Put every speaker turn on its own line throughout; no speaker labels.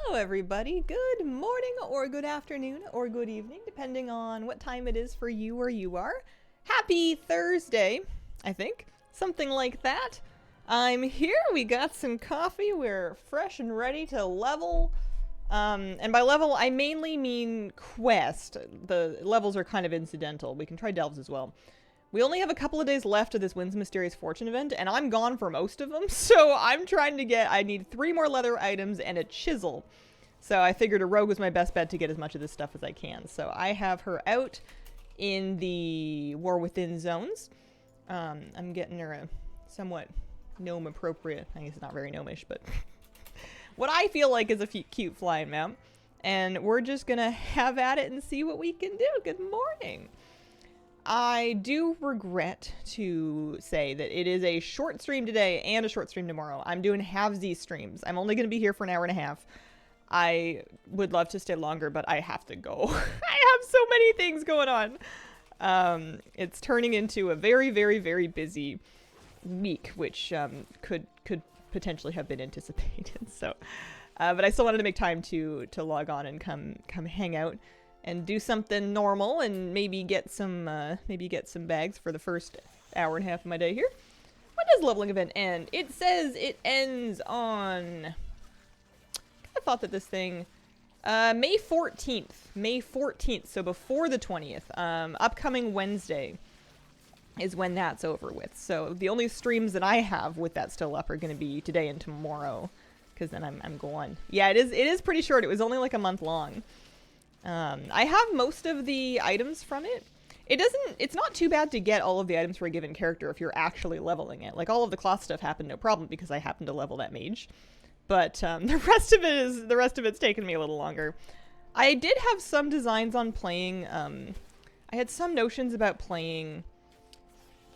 Hello everybody, good morning or good afternoon or good evening, depending on what time it is for you where you are. Happy Thursday, I think. Something like that. I'm here, we got some coffee, we're fresh and ready to level. And by level, I mainly mean quest. The levels are kind of incidental. We can try delves as well. We only have a couple of days left of this Wind's Mysterious Fortune event, and I'm gone for most of them, so I'm trying to get, I need 3 more leather items and a chisel. So I figured a rogue was my best bet to get as much of this stuff as I can. So I have her out in the War Within zones. I'm getting her a somewhat gnome-appropriate, I guess it's not very gnomish, but what I feel like is a cute flying mount. And we're just gonna have at it and see what we can do. Good morning. I do regret to say that it is a short stream today and a short stream tomorrow. I'm doing halvesies streams. I'm only going to be here for an hour and a half. I would love to stay longer, but I have to go. I have so many things going on. It's turning into a very, very, very busy week, which could potentially have been anticipated. So, but I still wanted to make time to log on and come hang out and do something normal and maybe get some bags for the first hour and a half of my day here. When does leveling event end? It says it ends on, I thought that this thing, May 14th. May 14th, so before the 20th. Upcoming Wednesday is when that's over with. So the only streams that I have with that still up are going to be today and tomorrow, because then I'm going. Yeah, it is pretty short. It was only like a month long. I have most of the items from it. It's not too bad to get all of the items for a given character if you're actually leveling it. Like all of the cloth stuff happened no problem because I happened to level that mage. But the rest of it's taken me a little longer. I did have some designs on playing, I had some notions about playing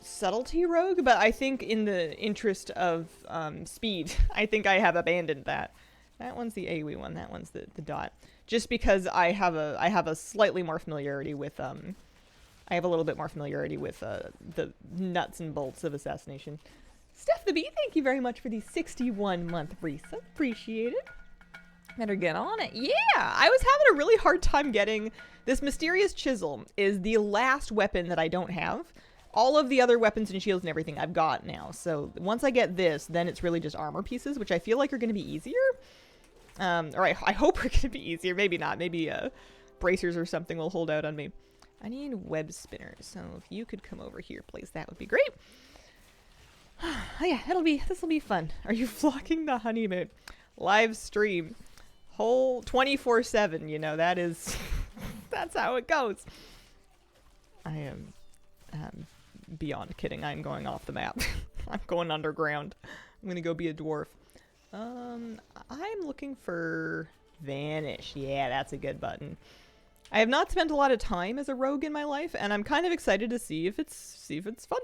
subtlety rogue, but I think in the interest of speed, I think I have abandoned that. That one's the AoE one, that one's the dot. Just because I have a slightly more familiarity with I have a little bit more familiarity with the nuts and bolts of assassination. Steph the Bee, thank you very much for the 61-month resub. Appreciate it. Better get on it. Yeah, I was having a really hard time getting this mysterious chisel. Is the last weapon that I don't have. All of the other weapons and shields and everything I've got now. So once I get this, then it's really just armor pieces, which I feel like are going to be easier. Or I hope are going to be easier. Maybe not. Maybe bracers or something will hold out on me. I need web spinners. So if you could come over here, please, that would be great. Oh yeah, this'll be fun. Are you vlogging the honeymoon? Live stream. Whole 24/7, you know, that's how it goes. I am beyond kidding. I'm going off the map. I'm going underground. I'm gonna go be a dwarf. I'm looking for Vanish. Yeah, that's a good button. I have not spent a lot of time as a rogue in my life, and I'm kind of excited to see if it's fun.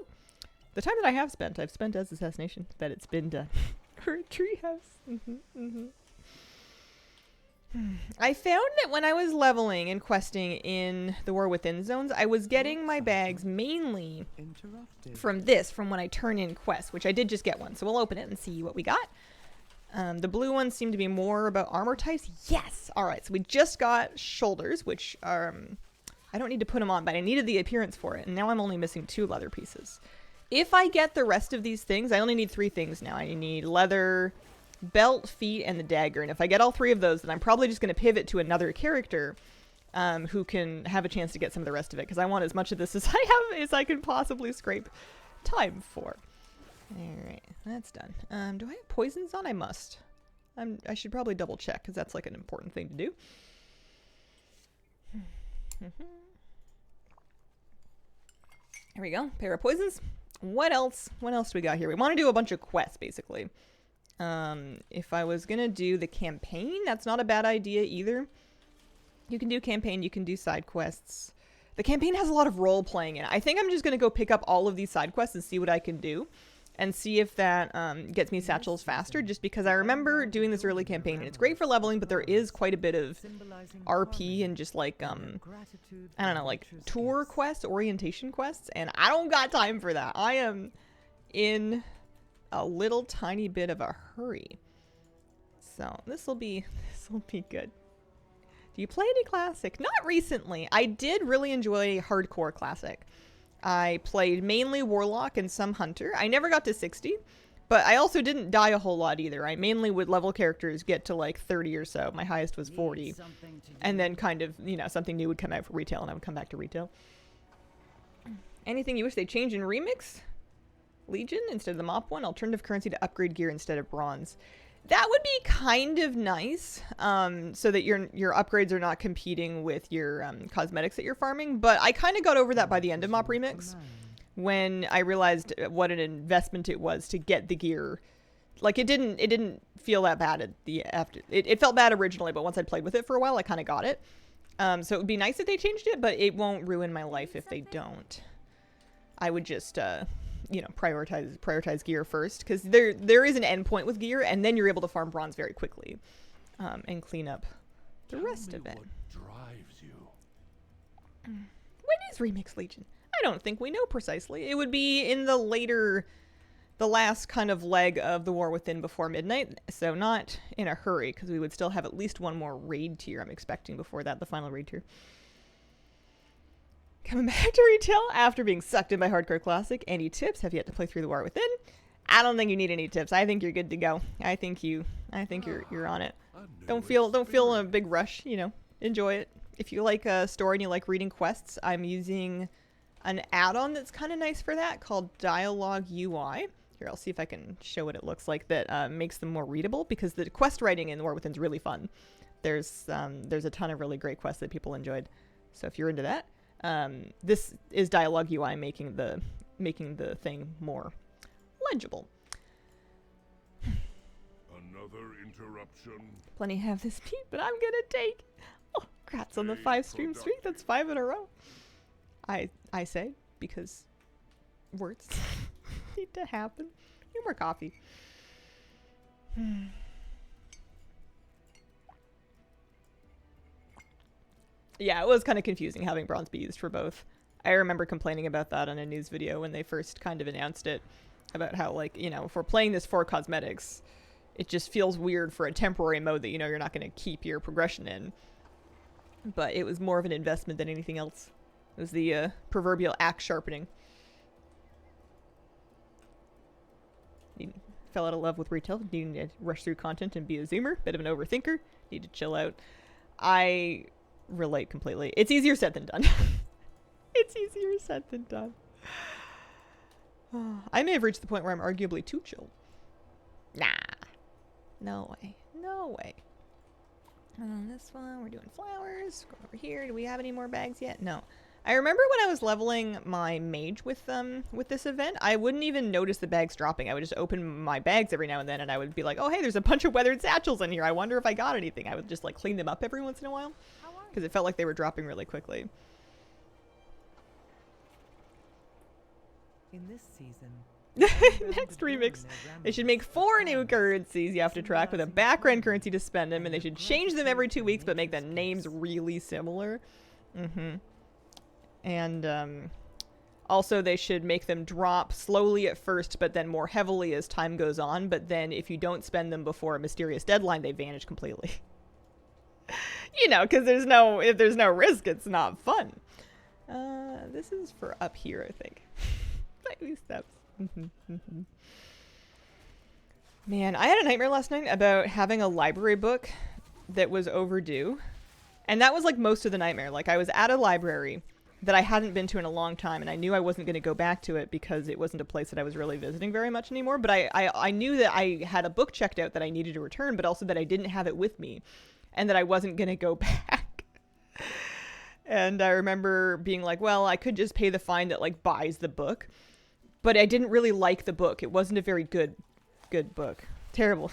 The time that I've spent as assassination. That it's been done. Or a treehouse. I found that when I was leveling and questing in the War Within zones, I was getting my bags mainly from when I turn in quests, which I did just get one. So we'll open it and see what we got. The blue ones seem to be more about armor types. Yes! Alright, so we just got shoulders, which are, I don't need to put them on, but I needed the appearance for it, and now I'm only missing 2 leather pieces. If I get the rest of these things, I only need 3 things now. I need leather, belt, feet, and the dagger, and if I get all 3 of those, then I'm probably just going to pivot to another character who can have a chance to get some of the rest of it, because I want as much of this as I can possibly scrape time for. Alright, that's done. Do I have poisons on? I must. I should probably double check, because that's like an important thing to do. There we go. Pair of poisons. What else? What else do we got here? We want to do a bunch of quests, basically. If I was gonna do the campaign, that's not a bad idea either. You can do campaign, you can do side quests. The campaign has a lot of role-playing in it. I think I'm just gonna go pick up all of these side quests and see what I can do. And see if that gets me satchels faster, just because I remember doing this early campaign, and it's great for leveling, but there is quite a bit of RP and just like, I don't know, like tour quests, orientation quests, and I don't got time for that. I am in a little tiny bit of a hurry. So this'll be good. Do you play any Classic? Not recently. I did really enjoy Hardcore Classic. I played mainly Warlock and some Hunter. I never got to 60, but I also didn't die a whole lot either. I mainly would level characters get to like 30 or so. My highest was 40. And then kind of, you know, something new would come out for retail and I would come back to retail. Anything you wish they changed in Remix? Legion instead of the mop one? Alternative currency to upgrade gear instead of bronze. That would be kind of nice, so that your upgrades are not competing with your cosmetics that you're farming. But I kind of got over that by the end of Mop Remix, when I realized what an investment it was to get the gear. Like it didn't feel that bad at the after. It felt bad originally, but once I'd played with it for a while, I kind of got it. So it would be nice if they changed it, but it won't ruin my life if they don't. I would just you know, prioritize gear first, because there is an end point with gear, and then you're able to farm bronze very quickly, and clean up the rest of it.
What drives you?
When is Remix Legion? I don't think we know precisely. It would be in the last kind of leg of the War Within before midnight, so not in a hurry, because we would still have at least one more raid tier I'm expecting before that, the final raid tier. Coming back to retail after being sucked in by Hardcore Classic. Any tips? Have yet to play through the War Within? I don't think you need any tips. I think you're good to go. I think you're on it. Don't feel a big rush, you know. Enjoy it. If you like a story and you like reading quests, I'm using an add-on that's kind of nice for that called Dialogue UI. Here, I'll see if I can show what it looks like that makes them more readable, because the quest writing in the War Within is really fun. There's a ton of really great quests that people enjoyed. So if you're into that, this is Dialogue UI making the thing more legible.
Another interruption.
Plenty have this beat, but I'm gonna take. Oh, congrats on the 5 stream streak. That's 5 in a row. I say, because words need to happen. Need more coffee. Yeah, it was kind of confusing having bronze be used for both. I remember complaining about that on a news video when they first kind of announced it, about how, like, you know, if we're playing this for cosmetics, it just feels weird for a temporary mode that, you know, you're not going to keep your progression in. But it was more of an investment than anything else. It was the proverbial axe sharpening. Fell out of love with retail, needing to rush through content and be a zoomer, bit of an overthinker, need to chill out. I relate completely. It's easier said than done. It's easier said than done. I may have reached the point where I'm arguably too chill. Nah. No way. No way. And on this one, we're doing flowers. Going over here. Do we have any more bags yet? No. I remember when I was leveling my mage with this event, I wouldn't even notice the bags dropping. I would just open my bags every now and then, and I would be like, oh, hey, there's a bunch of weathered satchels in here. I wonder if I got anything. I would just, like, clean them up every once in a while, because it felt like they were dropping really quickly.
In this season,
next remix, they should make 4 new currencies you have to track with a background currency to spend them, and they should change them every 2 weeks, but make the names really similar. And also they should make them drop slowly at first, but then more heavily as time goes on. But then if you don't spend them before a mysterious deadline, they vanish completely. You know, because if there's no risk, it's not fun. This is for up here, I think. Tiny steps. Man, I had a nightmare last night about having a library book that was overdue. And that was like most of the nightmare. Like, I was at a library that I hadn't been to in a long time, and I knew I wasn't going to go back to it because it wasn't a place that I was really visiting very much anymore. But I knew that I had a book checked out that I needed to return, but also that I didn't have it with me, and that I wasn't going to go back. And I remember being like, well, I could just pay the fine that, like, buys the book. But I didn't really like the book. It wasn't a very good book. Terrible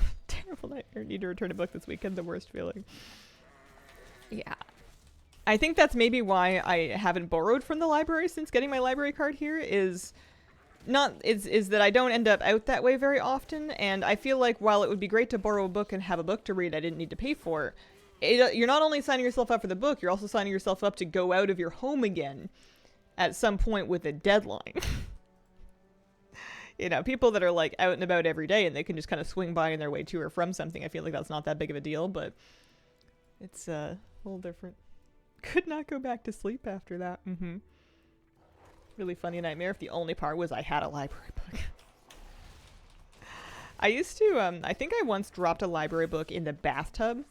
nightmare. Need to return a book this weekend. The worst feeling. Yeah. I think that's maybe why I haven't borrowed from the library since getting my library card here, is that I don't end up out that way very often. And I feel like while it would be great to borrow a book and have a book to read I didn't need to pay for, you're not only signing yourself up for the book, you're also signing yourself up to go out of your home again at some point with a deadline. You know, people that are like out and about every day and they can just kind of swing by on their way to or from something, I feel like that's not that big of a deal, but it's a little different. Could not go back to sleep after that. Really funny nightmare if the only part was I had a library book. I used to, I think I once dropped a library book in the bathtub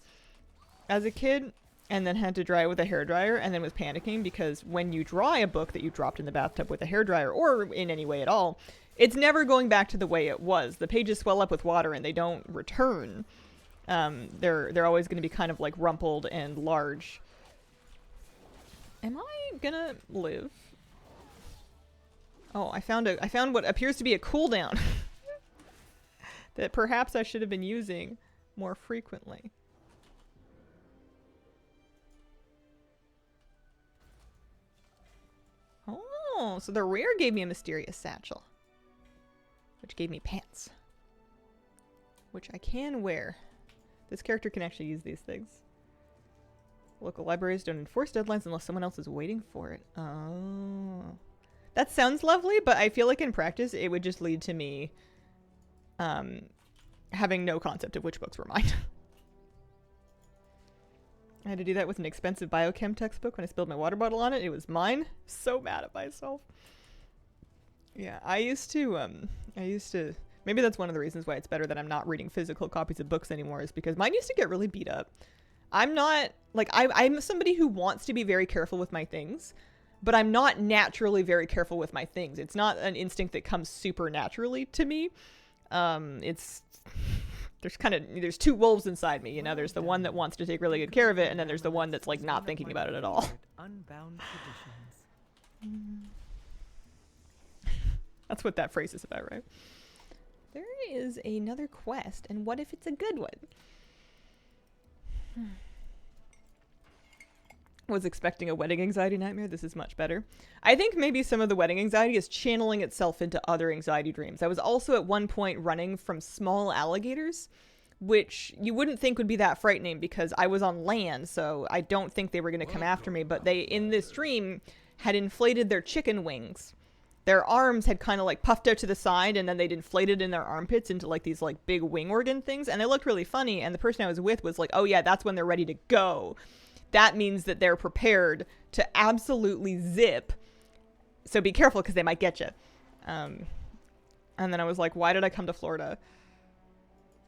as a kid and then had to dry it with a hairdryer and then was panicking because when you dry a book that you dropped in the bathtub with a hairdryer or in any way at all, it's never going back to the way it was. The pages swell up with water and they don't return. They're always going to be kind of like rumpled and large. Am I gonna live? Oh, I found what appears to be a cooldown that perhaps I should have been using more frequently. Oh, so the rare gave me a mysterious satchel, which gave me pants, which I can wear. This character can actually use these things. Local libraries don't enforce deadlines unless someone else is waiting for it. Oh. That sounds lovely, but I feel like in practice it would just lead to me having no concept of which books were mine. I had to do that with an expensive biochem textbook when I spilled my water bottle on it. It was mine. So mad at myself. Yeah, I used to, maybe that's one of the reasons why it's better that I'm not reading physical copies of books anymore, is because mine used to get really beat up. I'm not, like, I'm somebody who wants to be very careful with my things, but I'm not naturally very careful with my things. It's not an instinct that comes super naturally to me. There's two wolves inside me, you know. There's the one that wants to take really good care of it, and then there's the one that's like not thinking about it at all. That's what that phrase is about, right? There is another quest, and what if it's a good one? Was expecting a wedding anxiety nightmare. This is much better. I think maybe some of the wedding anxiety is channeling itself into other anxiety dreams. I was also at one point running from small alligators, which you wouldn't think would be that frightening because I was on land, so I don't think they were going to come after me, but they, in this dream, had inflated their chicken wings. Their arms had kind of like puffed out to the side, and then they'd inflated in their armpits into like these like big wing organ things, and they looked really funny, and the person I was with was like, oh yeah, that's when they're ready to go. That means that they're prepared to absolutely zip. So be careful because they might get you. And then I was like, why did I come to Florida?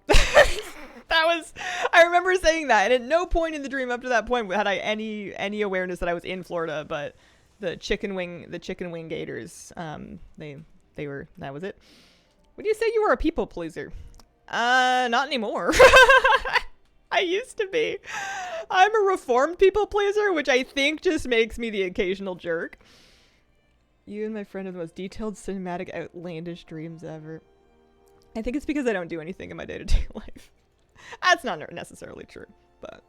I remember saying that. And at no point in the dream up to that point had I any awareness that I was in Florida. But the chicken wing gators, that was it. Would you say you were a people pleaser? Not anymore. I used to be. I'm a reformed people pleaser, which I think just makes me the occasional jerk. You and my friend have the most detailed, cinematic, outlandish dreams ever. I think it's because I don't do anything in my day-to-day life. That's not necessarily true, but...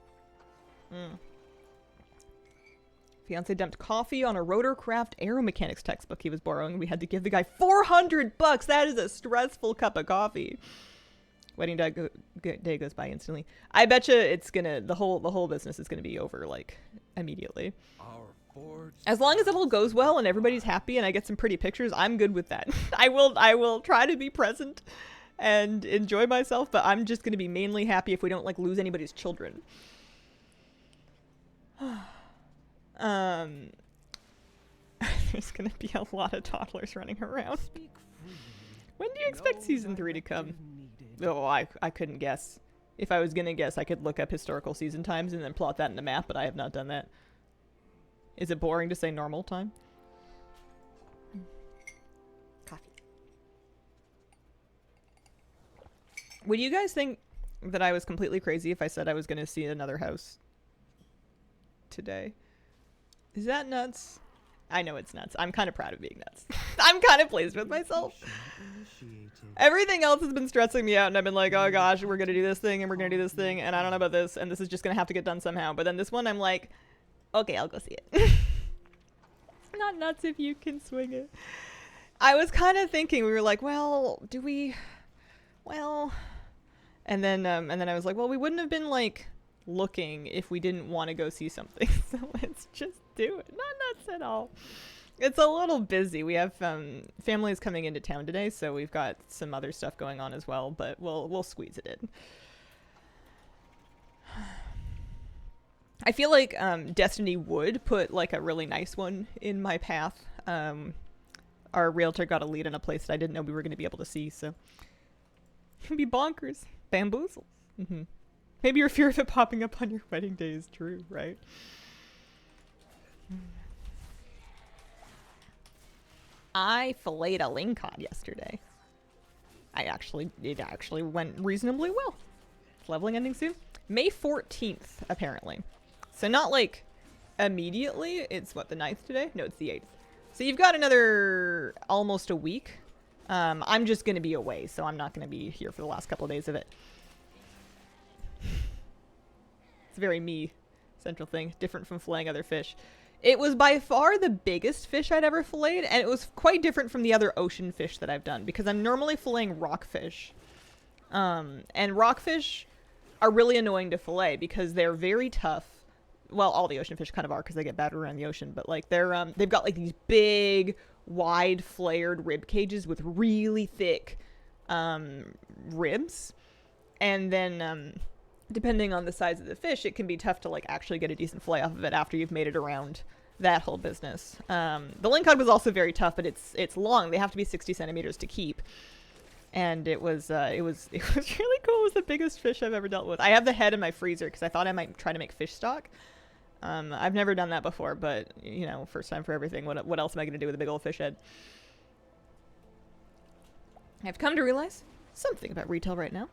Fiance dumped coffee on a rotorcraft aeromechanics textbook he was borrowing. We had to give the guy $400. That is a stressful cup of coffee. Wedding day goes by instantly. I bet you it's gonna, the whole business is gonna be over like immediately. As long as it all goes well and everybody's happy and I get some pretty pictures, I'm good with that. I will try to be present and enjoy myself, but I'm just gonna be mainly happy if we don't like lose anybody's children. There's gonna be a lot of toddlers running around. When do you expect season 3 to come? Oh, I couldn't guess. If I was gonna guess, I could look up historical season times and then plot that in a map, but I have not done that. Is it boring to say normal time? Coffee. Would you guys think that I was completely crazy if I said I was gonna see another house today? Is that nuts? I know it's nuts. I'm kind of proud of being nuts. I'm kind of pleased with myself. Everything else has been stressing me out, and I've been like, oh gosh, we're going to do this thing, and we're going to do this thing, and I don't know about this, and this is just going to have to get done somehow. But then this one, I'm like, okay, I'll go see it. It's not nuts if you can swing it. I was kind of thinking, we were like, well, do we... Well... And then I was like, well, we wouldn't have been, like, looking if we didn't want to go see something. So let's just do it. Not nuts at all. It's a little busy. We have families coming into town today, so we've got some other stuff going on as well, but we'll squeeze it in. I feel like Destiny would put like a really nice one in my path. Our realtor got a lead in a place that I didn't know we were going to be able to see, so it'd be bonkers. Bamboozles. Mm-hmm. Maybe your fear of it popping up on your wedding day is true, right? I filleted a lingcod yesterday. It actually went reasonably well. It's leveling ending soon. May 14th, apparently. So not like immediately. It's what, the 9th today? No, it's the 8th. So you've got another almost a week. I'm just going to be away, so I'm not going to be here for the last couple of days of it. It's a very me central thing, different from filleting other fish. It was by far the biggest fish I'd ever filleted, and it was quite different from the other ocean fish that I've done, because I'm normally filleting rockfish. And rockfish are really annoying to fillet because they're very tough. Well, all the ocean fish kind of are because they get battered around the ocean, but like they've got like these big, wide, flared rib cages with really thick ribs, and then depending on the size of the fish, it can be tough to like actually get a decent fillet off of it after you've made it around that whole business. The lingcod was also very tough, but it's long. They have to be 60 centimeters to keep. And it was really cool. It was the biggest fish I've ever dealt with. I have the head in my freezer because I thought I might try to make fish stock. I've never done that before, but you know, first time for everything. What else am I going to do with a big old fish head? I've come to realize something about retail right now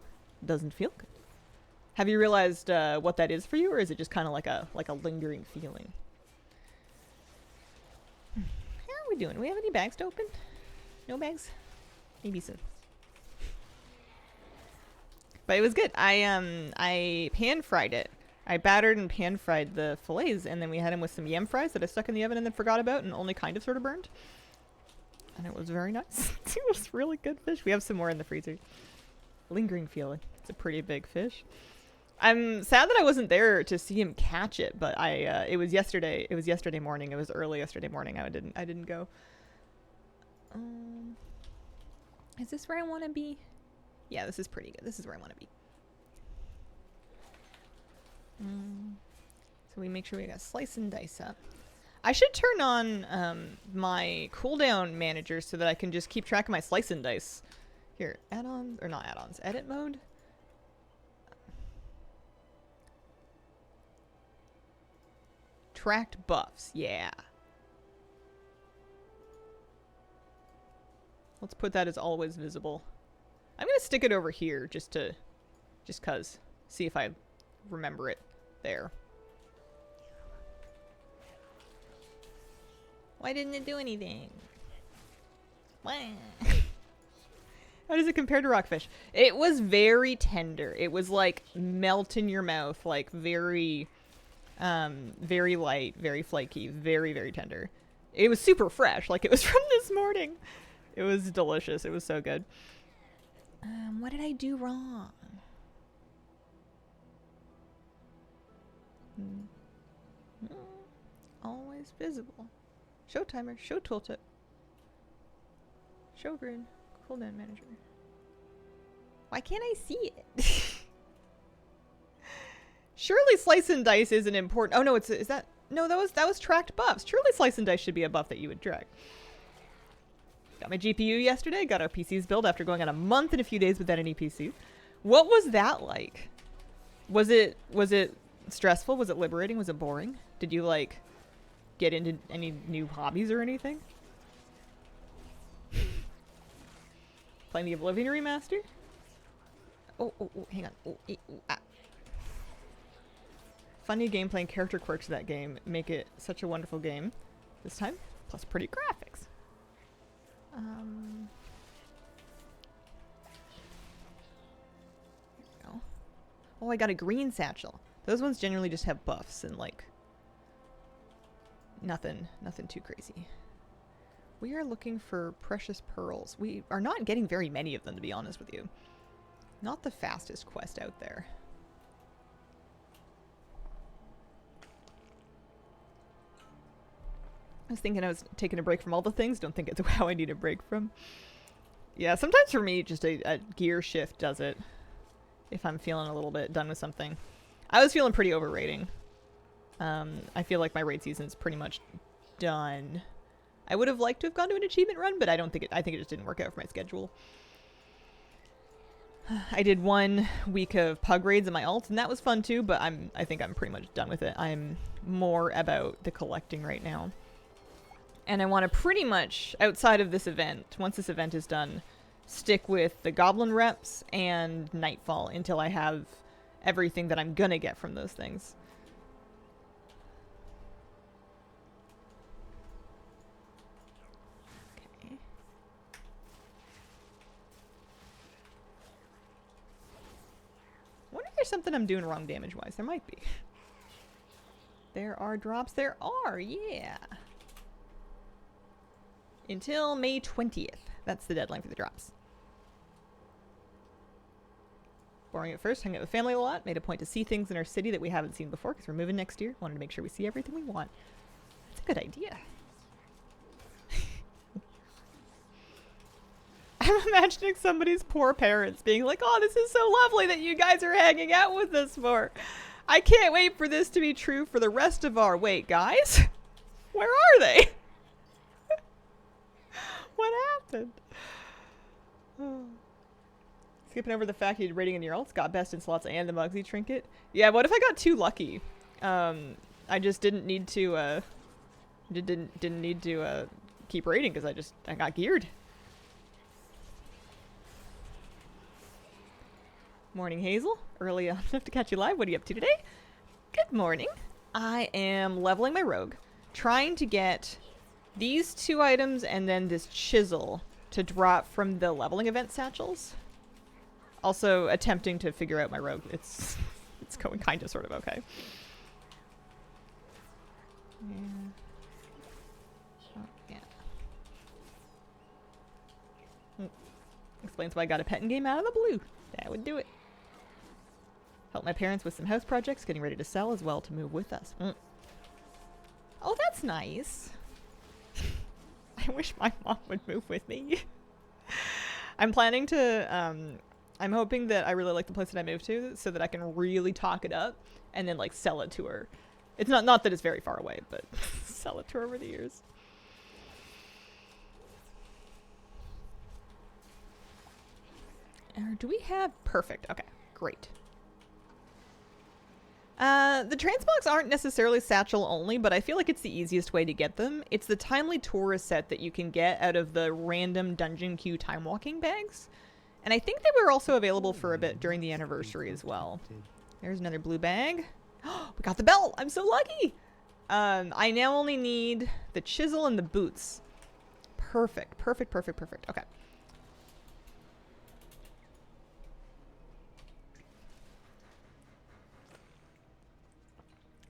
doesn't feel good. Have you realized what that is for you, or is it just kind of like a lingering feeling? How are we doing? Do we have any bags to open? No bags? Maybe some. But it was good. I pan fried it. I battered and pan fried the fillets, and then we had them with some yam fries that I stuck in the oven and then forgot about and only kind of sort of burned. And it was very nice. It was really good fish. We have some more in the freezer. Lingering feeling. It's a pretty big fish. I'm sad that I wasn't there to see him catch it, but it was yesterday. It was yesterday morning. It was early yesterday morning. I didn't go. Is this where I want to be? Yeah, this is pretty good. This is where I want to be. So we make sure we got slice and dice up. I should turn on my cooldown manager so that I can just keep track of my slice and dice. Here, add-ons, or not add-ons, edit mode. Tracked buffs, yeah. Let's put that as always visible. I'm gonna stick it over here just cause. See if I remember it there. Why didn't it do anything? Why? How does it compare to rockfish? It was very tender. It was like melt in your mouth, like very light, very flaky, very, very tender. It was super fresh, like it was from this morning. It was delicious. It was so good. What did I do wrong? Always visible. Show timer, show tooltip. Show grid, cooldown manager. Why can't I see it? Surely slice and dice isn't important. Oh no, is that? No, that was tracked buffs. Surely slice and dice should be a buff that you would track. Got my GPU yesterday. Got our PCs built after going on a month and a few days without any PC. What was that like? Was it stressful? Was it liberating? Was it boring? Did you like get into any new hobbies or anything? Playing the Oblivion remaster? Oh, hang on. Funny gameplay and character quirks of that game make it such a wonderful game. This time, plus pretty graphics. Oh, I got a green satchel. Those ones generally just have buffs and like nothing too crazy. We are looking for precious pearls. We are not getting very many of them, to be honest with you. Not the fastest quest out there. was thinking I was taking a break from all the things. Don't think it's WoW I need a break from. Yeah, sometimes for me, just a gear shift does it. If I'm feeling a little bit done with something. I was feeling pretty overrating. I feel like my raid season's pretty much done. I would have liked to have gone to an achievement run, but I think it just didn't work out for my schedule. I did 1 week of pug raids in my alt, and that was fun too, but I think I'm pretty much done with it. I'm more about the collecting right now. And I want to pretty much, outside of this event, once this event is done, stick with the goblin reps and Nightfall until I have everything that I'm gonna get from those things. Okay. Wonder if there's something I'm doing wrong damage-wise. There might be. There are drops. There are, yeah. Until May 20th. That's the deadline for the drops. Boring at first, hung out with family a lot, made a point to see things in our city that we haven't seen before because we're moving next year. Wanted to make sure we see everything we want. That's a good idea. I'm imagining somebody's poor parents being like, oh, this is so lovely that you guys are hanging out with us for. I can't wait for this to be true for the rest of our... Wait, guys? Where are they? What happened? Skipping over the fact you did rating in your alts, got best in slots and the Mugsy trinket. Yeah, what if I got too lucky? I just didn't need to didn't need to keep rating because I got geared. Morning, Hazel. Early enough to catch you live. What are you up to today? Good morning. I am leveling my rogue, trying to get these 2 items and then this chisel to drop from the leveling event satchels. Also attempting to figure out my rogue. It's going kind of sort of okay. Yeah. Oh, yeah. Explains why I got a petting game out of the blue. That would do it. Help my parents with some house projects, getting ready to sell as well to move with us. Oh, that's nice. I wish my mom would move with me. I'm planning to, I'm hoping that I really like the place that I moved to so that I can really talk it up and then like sell it to her. It's not that it's very far away, but sell it to her over the years. Do we have... Perfect. Okay, great. The Transmogs aren't necessarily Satchel only, but I feel like it's the easiest way to get them. It's the timely tourist set that you can get out of the random dungeon queue time walking bags. And I think they were also available for a bit during the anniversary as well. There's another blue bag. Oh, we got the belt! I'm so lucky! I now only need the chisel and the boots. Perfect, perfect, perfect, perfect. Okay.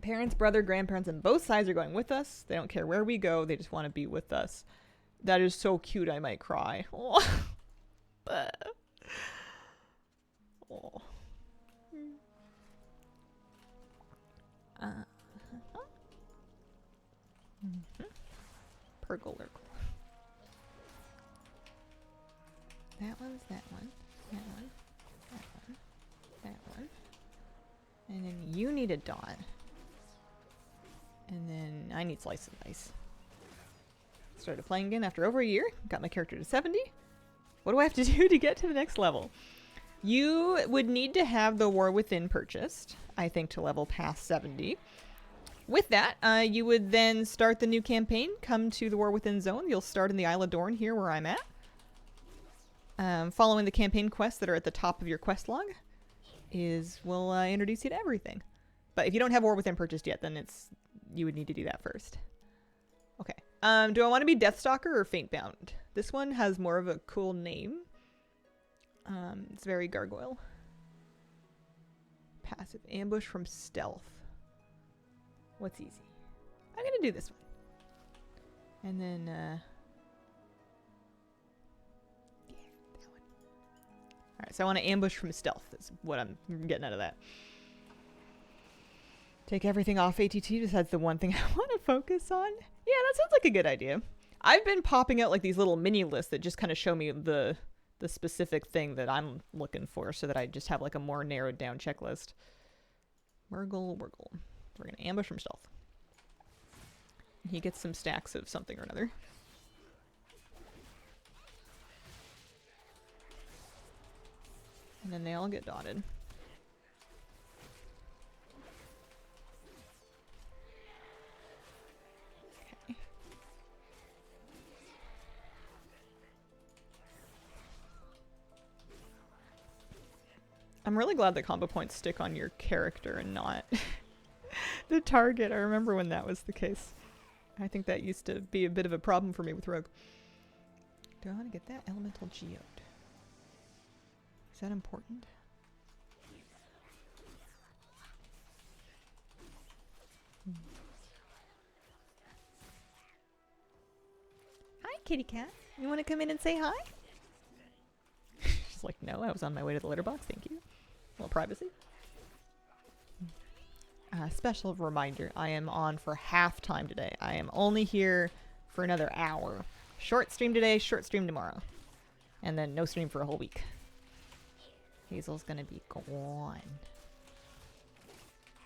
Parents, brother, grandparents, and both sides are going with us. They don't care where we go. They just want to be with us. That is so cute. I might cry. Oh. Oh. Pergola. That one's that one. That one. That one. That one. And then you need a dot. And then I need slice and dice. Started playing again after over a year. Got my character to 70. What do I have to do to get to the next level? You would need to have the War Within purchased, I think, to level past 70. With that, you would then start the new campaign, come to the War Within zone. You'll start in the Isle of Dorn here where I'm at. Following the campaign quests that are at the top of your quest log will introduce you to everything. But if you don't have War Within purchased yet, then you would need to do that first. Okay. Do I want to be Deathstalker or Faintbound? This one has more of a cool name. It's very gargoyle. Passive ambush from stealth. What's easy? I'm gonna do this one. And then, yeah, that one. Alright, so I want to ambush from stealth. That's what I'm getting out of that. Take everything off ATT, decides the one thing I want to focus on. Yeah, that sounds like a good idea. I've been popping out like these little mini lists that just kind of show me the specific thing that I'm looking for so that I just have like a more narrowed down checklist. Wurgle. We're going to ambush from stealth. He gets some stacks of something or another. And then they all get dotted. Okay. I'm really glad that combo points stick on your character and not the target. I remember when that was the case. I think that used to be a bit of a problem for me with Rogue. Do I want to get that elemental geode? Is that important? Hi, kitty cat. You want to come in and say hi? She's like, no, I was on my way to the litter box. Thank you. A little privacy. Special reminder, I am on for half time today. I am only here for another hour. Short stream today, short stream tomorrow. And then no stream for a whole week. Hazel's gonna be gone.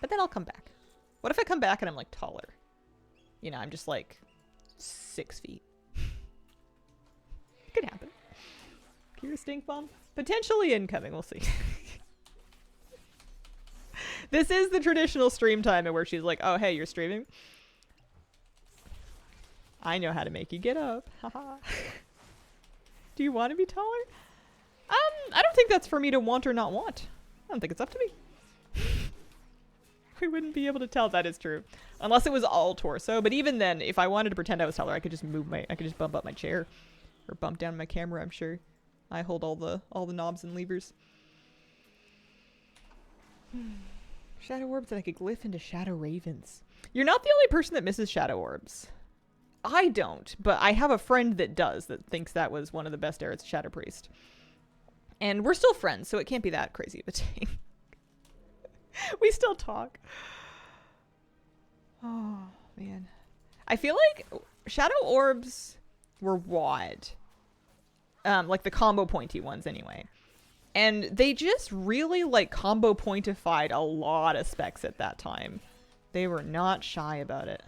But then I'll come back. What if I come back and I'm like taller? You know, I'm just like 6 feet. Could happen. Kira stink bomb? Potentially incoming, we'll see. This is the traditional stream time where she's like, oh, hey, you're streaming? I know how to make you get up. Haha. Do you want to be taller? I don't think that's for me to want or not want. I don't think it's up to me. We wouldn't be able to tell if that is true. Unless it was all torso. But even then, if I wanted to pretend I was taller, I could just I could just bump up my chair. Or bump down my camera, I'm sure. I hold all the knobs and levers. Shadow orbs that I could glyph into shadow ravens. You're not the only person that misses shadow orbs. I don't, but I have a friend that does, that thinks that was one of the best errors of Shadow Priest. And we're still friends, so it can't be that crazy of a thing. We still talk. Oh, man. I feel like shadow orbs were wide. Like the combo pointy ones anyway. And they just really like combo pointified a lot of specs at that time. They were not shy about it.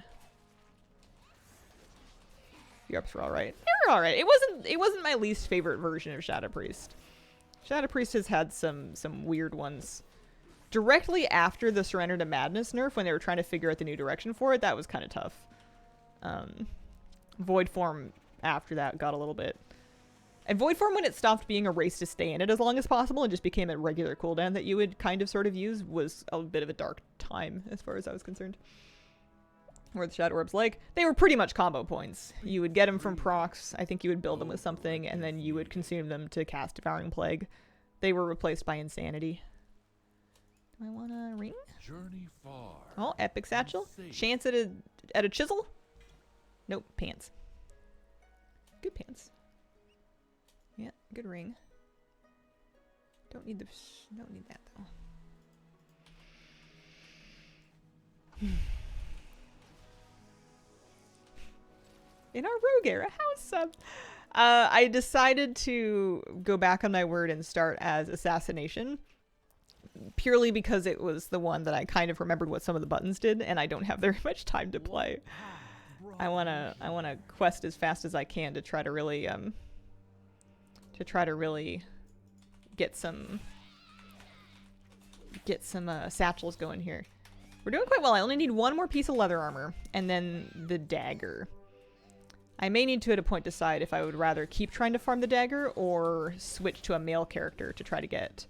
Yups were alright. They were alright. It wasn't my least favorite version of Shadow Priest. Shadow Priest has had some weird ones. Directly after the Surrender to Madness nerf, when they were trying to figure out the new direction for it, that was kind of tough. Void form after that got a little bit. And Void form, when it stopped being a race to stay in it as long as possible and just became a regular cooldown that you would kind of sort of use, was a bit of a dark time as far as I was concerned. Where the Shadow Orbs, like, they were pretty much combo points. You would get them from procs, I think you would build them with something, and then you would consume them to cast Devouring Plague. They were replaced by Insanity. Do I want a ring?
Journey far.
Oh, epic satchel. Chance at a chisel? Nope, pants. Good pants. Yeah, good ring. Don't need that though. In our Rogue era house sub. I decided to go back on my word and start as Assassination. Purely because it was the one that I kind of remembered what some of the buttons did, and I don't have very much time to play. I wanna quest as fast as I can to try to really get some satchels going here. We're doing quite well. I only need one more piece of leather armor, and then the dagger. I may need to at a point decide if I would rather keep trying to farm the dagger or switch to a male character to try to get...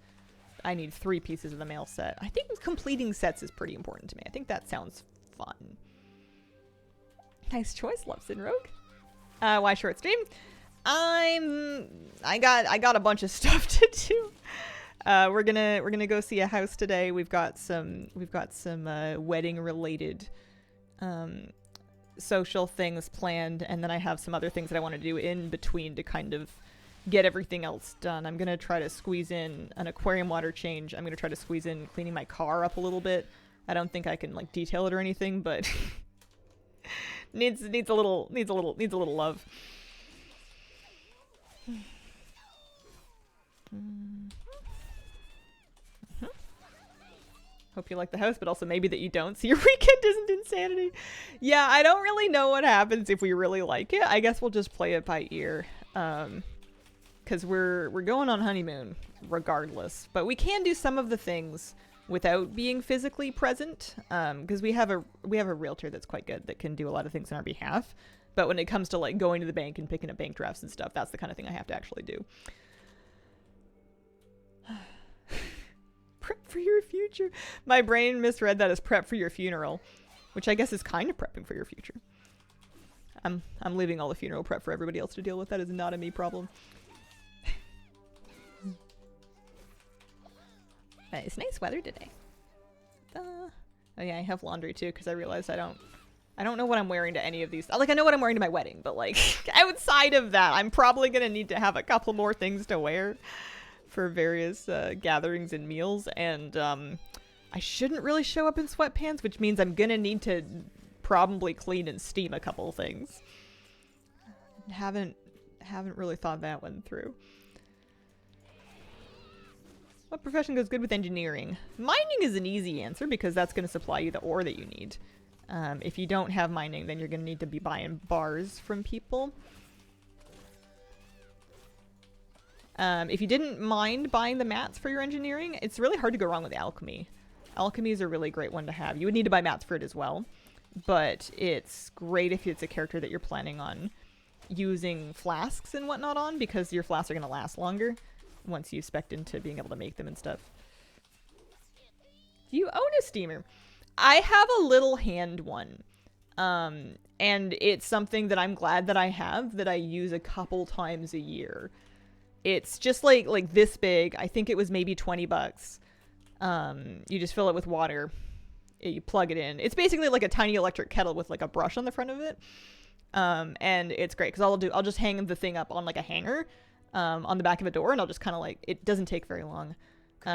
I need 3 pieces of the male set. I think completing sets is pretty important to me. I think that sounds fun. Nice choice, Lovesin Rogue. Why short stream? I got a bunch of stuff to do. We're gonna go see a house today. We've got some wedding related social things planned, and then I have some other things that I want to do in between to kind of get everything else done. I'm gonna try to squeeze in an aquarium water change. I'm gonna try to squeeze in cleaning my car up a little bit. I don't think I can like detail it or anything, but needs a little love. Hope you like the house, but also maybe that you don't, so your weekend isn't insanity. Yeah, I don't really know what happens if we really like it. I guess we'll just play it by ear. Because we're going on honeymoon regardless. But we can do some of the things without being physically present. Because we have a realtor that's quite good that can do a lot of things on our behalf. But when it comes to like going to the bank and picking up bank drafts and stuff, that's the kind of thing I have to actually do. Prep for your future. My brain misread that as prep for your funeral, which I guess is kind of prepping for your future. I'm leaving all the funeral prep for everybody else to deal with. That is not a me problem. It's nice weather today. Oh yeah, I have laundry too because I realized I don't know what I'm wearing to any of these. Like I know what I'm wearing to my wedding, but like outside of that, I'm probably gonna need to have a couple more things to wear for various gatherings and meals, and I shouldn't really show up in sweatpants, which means I'm gonna need to probably clean and steam a couple of things. Haven't really thought that one through. What profession goes good with engineering? Mining is an easy answer because that's going to supply you the ore that you need. If you don't have mining, then you're going to need to be buying bars from people. If you didn't mind buying the mats for your engineering, it's really hard to go wrong with alchemy. Alchemy is a really great one to have. You would need to buy mats for it as well, but it's great if it's a character that you're planning on using flasks and whatnot on, because your flasks are going to last longer once you spec'd into being able to make them and stuff. Do you own a steamer? I have a little hand one. And it's something that I'm glad that I have, that I use a couple times a year. It's just like this big. I think it was maybe $20. You just fill it with water. You plug it in. It's basically like a tiny electric kettle with like a brush on the front of it. And it's great because I'll just hang the thing up on like a hanger on the back of a door, and I'll just kind of like, it doesn't take very long.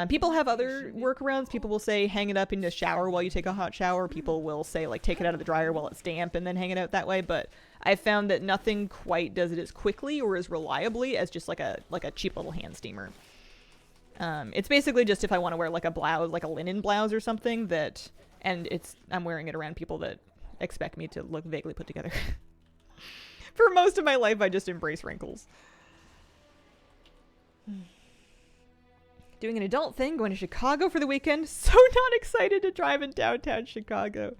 People have other workarounds. People will say hang it up in the shower while you take a hot shower. People will say like take it out of the dryer while it's damp and then hang it out that way. But I found that nothing quite does it as quickly or as reliably as just like a cheap little hand steamer. It's basically just if I want to wear like a blouse, like a linen blouse or something, that, and I'm wearing it around people that expect me to look vaguely put together. For most of my life, I just embrace wrinkles. Doing an adult thing, going to Chicago for the weekend. So not excited to drive in downtown Chicago.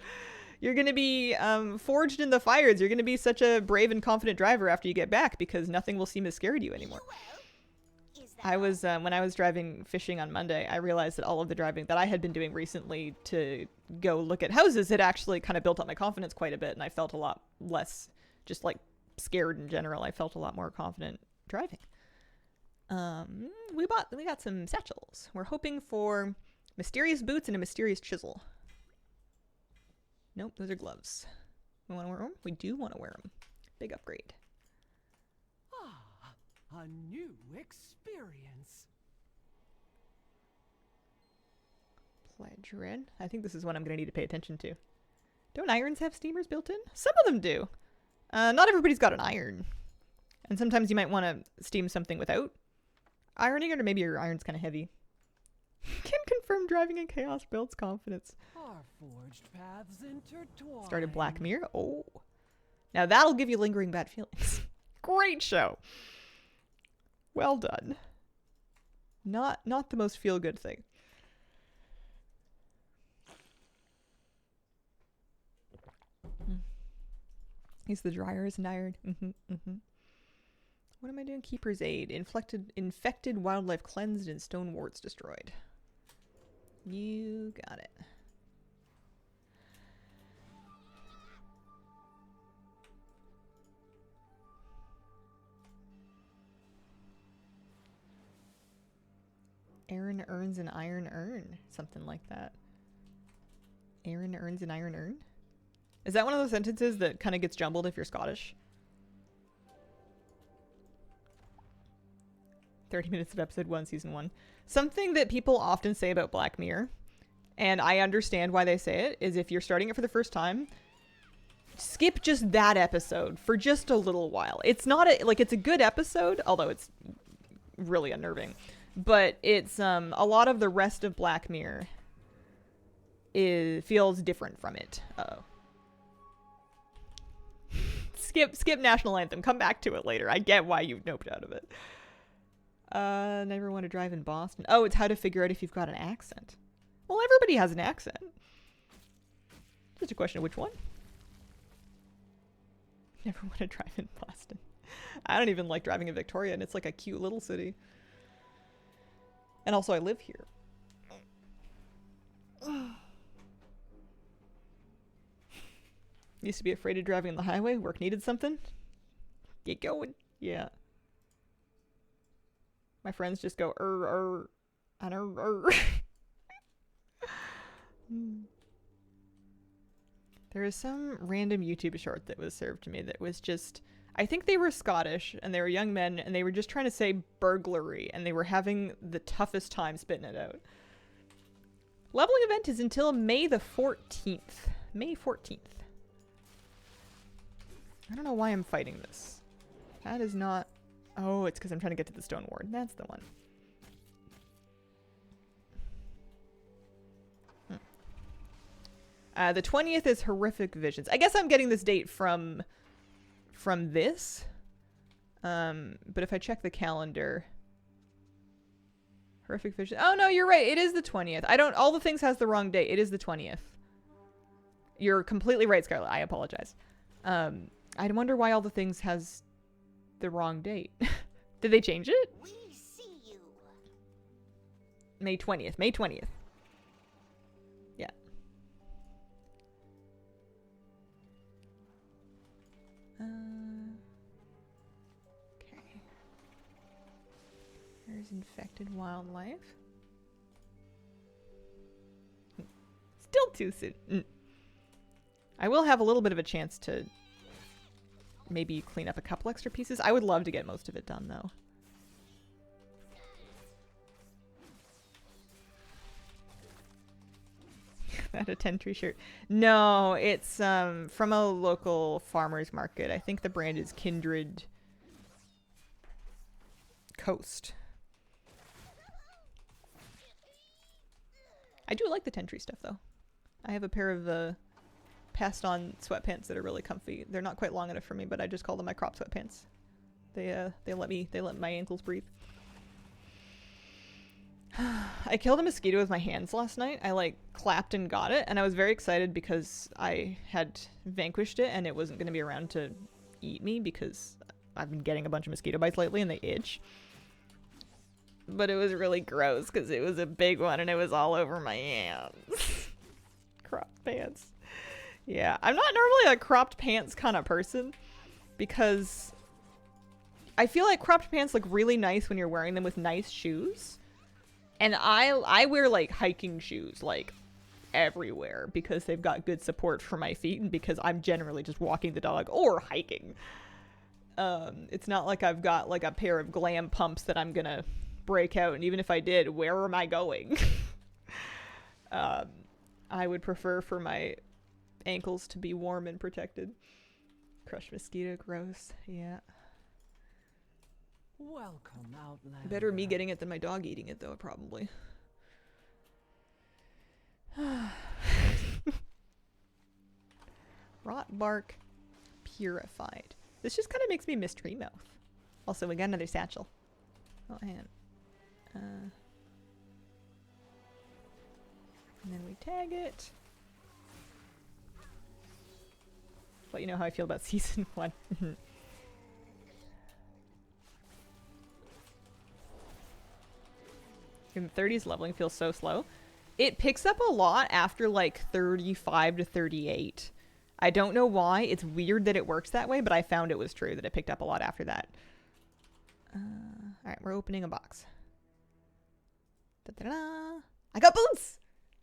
You're going to be forged in the fires. You're going to be such a brave and confident driver after you get back, because nothing will seem as scary to you anymore. I was, when I was driving fishing on Monday, I realized that all of the driving that I had been doing recently to go look at houses had actually kind of built up my confidence quite a bit, and I felt a lot less just like scared in general. I felt a lot more confident driving. We got some satchels. We're hoping for mysterious boots and a mysterious chisel. Nope, those are gloves. We want to wear them? We do want to wear them. Big upgrade.
A new experience.
Pledge red. I think this is one I'm going to need to pay attention to. Don't irons have steamers built in? Some of them do. Not everybody's got an iron. And sometimes you might want to steam something without ironing it, or maybe your iron's kind of heavy. Can confirm driving in chaos builds confidence.
Our forged paths intertwine.
Started Black Mirror. Oh. Now that'll give you lingering bad feelings. Great show. Well done. Not the most feel-good thing. Use the dryer as an iron. What am I doing? Keeper's Aid. Infected wildlife cleansed and stone warts destroyed. You got it. Aaron earns an iron urn. Something like that. Aaron earns an iron urn? Is that one of those sentences that kind of gets jumbled if you're Scottish? 30 minutes of episode 1, season 1. Something that people often say about Black Mirror And I understand why they say it, is if you're starting it for the first time, skip just that episode for just a little while. It's not it's a good episode, although it's really unnerving. But it's a lot of the rest of Black Mirror feels different from it. Uh-oh. Skip National Anthem. Come back to it later. I get why you noped out of it. Never want to drive in Boston. Oh, it's how to figure out if you've got an accent. Well, everybody has an accent. Just a question of which one. Never want to drive in Boston. I don't even like driving in Victoria, and it's like a cute little city. And also, I live here. Used to be afraid of driving on the highway. Work needed something. Get going. Yeah. My friends just go, and There is some random YouTube short that was served to me that was just, I think they were Scottish and they were young men and they were just trying to say burglary and they were having the toughest time spitting it out. Leveling event is until May the 14th. May 14th. I don't know why I'm fighting this. That is not... Oh, it's because I'm trying to get to the Stone Ward. That's the one. The 20th is Horrific Visions. I guess I'm getting this date from this. But if I check the calendar... Horrific Visions... Oh, no, you're right. It is the 20th. All the things has the wrong date. It is the 20th. You're completely right, Scarlett. I apologize. I wonder why all the things has the wrong date. Did they change it?
We see you.
May 20th. May 20th. Yeah. Okay. There's infected wildlife. Still too soon. I will have a little bit of a chance to maybe clean up a couple extra pieces. I would love to get most of it done, though. That a 10-tree shirt. No, it's from a local farmer's market. I think the brand is Kindred Coast. I do like the 10-tree stuff, though. I have a pair of passed on sweatpants that are really comfy. They're not quite long enough for me, but I just call them my crop sweatpants. They let my ankles breathe. I killed a mosquito with my hands last night. I clapped and got it, and I was very excited because I had vanquished it and it wasn't going to be around to eat me because I've been getting a bunch of mosquito bites lately and they itch. But it was really gross because it was a big one and it was all over my hands. Cropped pants. Yeah, I'm not normally a cropped pants kind of person because I feel like cropped pants look really nice when you're wearing them with nice shoes. And I wear hiking shoes everywhere because they've got good support for my feet and because I'm generally just walking the dog or hiking. It's not like I've got a pair of glam pumps that I'm gonna break out, and even if I did, where am I going? I would prefer for my ankles to be warm and protected. Crushed mosquito, gross. Yeah.
Welcome, Outlander.
Better me getting it than my dog eating it, though, probably. Rot bark purified. This just kind of makes me miss Treemouth. Also, we got another satchel. Oh, and then we tag it. Let you know how I feel about season 1. In the 30s, leveling feels so slow. It picks up a lot after 35 to 38. I don't know why. It's weird that it works that way, but I found it was true that it picked up a lot after that. Alright, we're opening a box. Da-da-da. I got boots!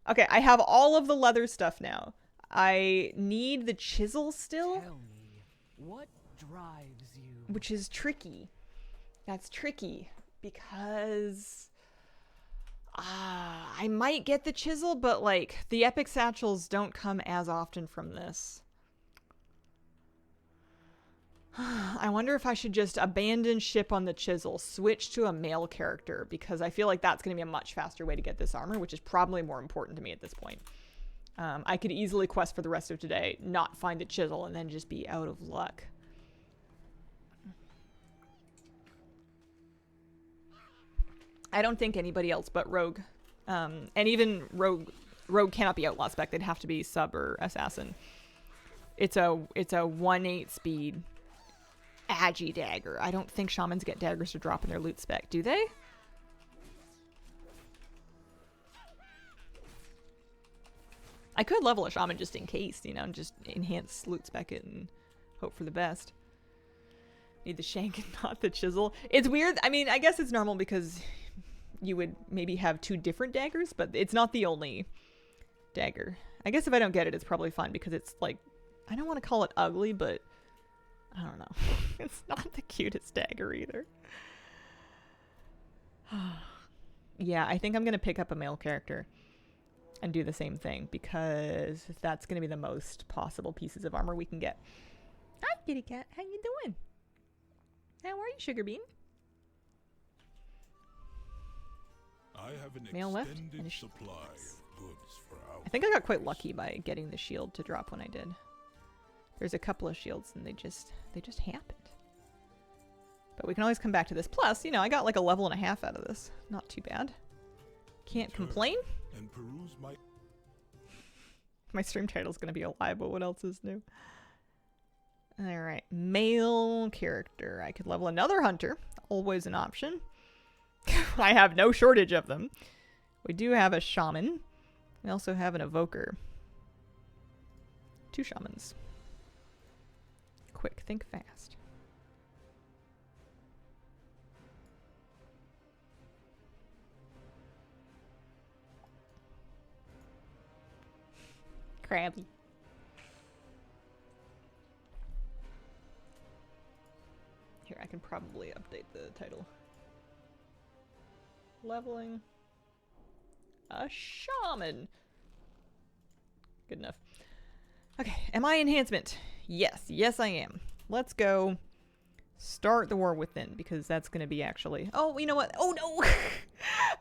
Okay, I have all of the leather stuff now. I need the chisel still.
Tell me, what drives you?
Which is tricky. That's tricky because I might get the chisel, but like the epic satchels don't come as often from this. I wonder if I should just abandon ship on the chisel, switch to a male character, because I feel like that's going to be a much faster way to get this armor, which is probably more important to me at this point. I could easily quest for the rest of today, not find the chisel, and then just be out of luck. I don't think anybody else but Rogue, and even Rogue cannot be Outlaw spec. They'd have to be sub or assassin. It's a 1/8 speed Agi dagger. I don't think shamans get daggers to drop in their loot spec, do they? I could level a shaman just in case, you know, and just enhance loot spec it and hope for the best. Need the shank and not the chisel. It's weird. I mean, I guess it's normal because you would maybe have two different daggers, but it's not the only dagger. I guess if I don't get it, it's probably fine because it's like, I don't want to call it ugly, but I don't know. It's not the cutest dagger either. Yeah, I think I'm going to pick up a male character and do the same thing because that's going to be the most possible pieces of armor we can get. Hi, kitty cat. How you doing? How are you, Sugar Bean?
I have an
Male left
extended
and a
supply of goods for our
I think I got quite lucky by getting the shield to drop when I did. There's a couple of shields and they just happened. But we can always come back to this. Plus, you know, I got like a level and a half out of this. Not too bad. Can't complain.
and peruse my
My stream title's gonna be a lie, but what else is new? Alright, male character. I could level another hunter. Always an option. I have no shortage of them. We do have a shaman. We also have an evoker. 2 shamans. Quick, think fast. Crabby. Here, I can probably update the title. Leveling a shaman. Good enough. Okay, am I enhancement? Yes, yes I am. Let's go start the war within because that's going to be actually... Oh, you know what? Oh no!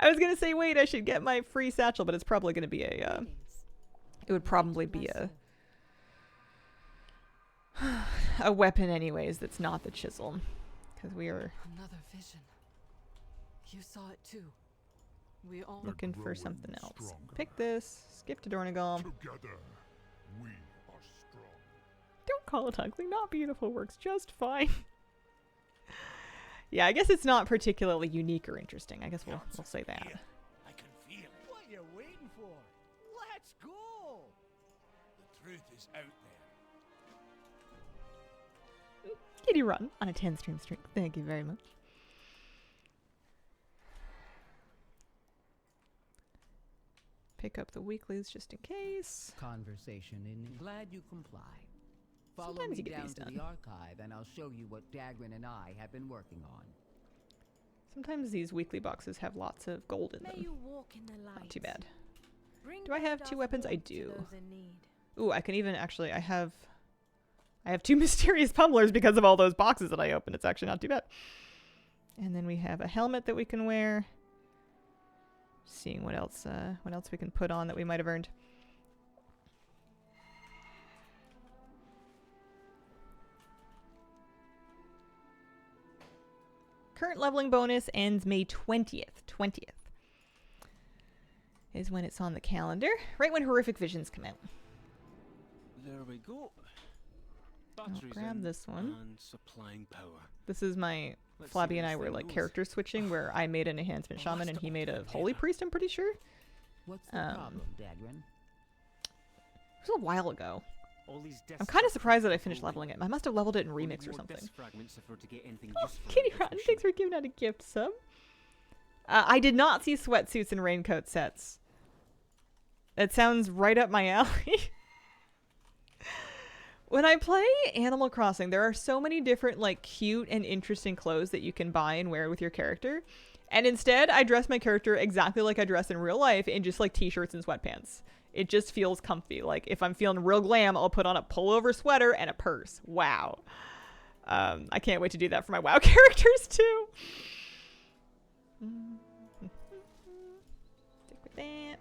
I was going to say, wait, I should get my free satchel, but it's probably going to be a... it would probably be a weapon anyways that's not the chisel. Because we are...
Another vision. You saw it too. We all
looking for
growing
something else.
stronger.
Pick this. Skip to Dornagal.
Together, we are strong.
Don't call it ugly. Not beautiful works just fine. Yeah, I guess it's not particularly unique or interesting. I guess we'll say that.
I can feel it.
What are you waiting for? Let's go!
The truth is out there.
Kitty Run on a 10 stream streak. Thank you very much. Pick up the weeklies just in case.
Conversation in. Glad you comply. Follow
Sometimes
me
you get
down
these
to
done.
the archive and I'll show you what Dagrin and I have been working on.
Sometimes these weekly boxes have lots of gold in
May
them.
you walk in the light.
Not too bad.
Bring
Do I have
God's
2 weapons? I
warmth to
do.
those in need.
Ooh, I can even actually, I have 2 mysterious pummelers because of all those boxes that I opened. It's actually not too bad. And then we have a helmet that we can wear. Seeing what else we can put on that we might have earned. Current leveling bonus ends May 20th. 20th is when it's on the calendar. Right when Horrific Visions come out.
There we go.
I'll
Batteries
grab
in
this one.
and supplying power.
This is my...
Let's
Flabby
see
and
how
I
this
were
thing
like
goes.
character switching where I made an enhancement shaman and he made a holy priest, I'm pretty sure.
What's the problem, Dagrin?
It was a while ago.
All these
I'm kind of surprised that I finished leveling it. I must have leveled it in Remix or something. Oh, Kitty Rotten, thanks for giving out a gift sub. I did not see sweatsuits and raincoat sets. That sounds right up my alley. When I play Animal Crossing, there are so many different like cute and interesting clothes that you can buy and wear with your character. And instead, I dress my character exactly like I dress in real life in just like t-shirts and sweatpants. It just feels comfy. Like if I'm feeling real glam, I'll put on a pullover sweater and a purse. Wow. I can't wait to do that for my WoW characters too. Stick with that.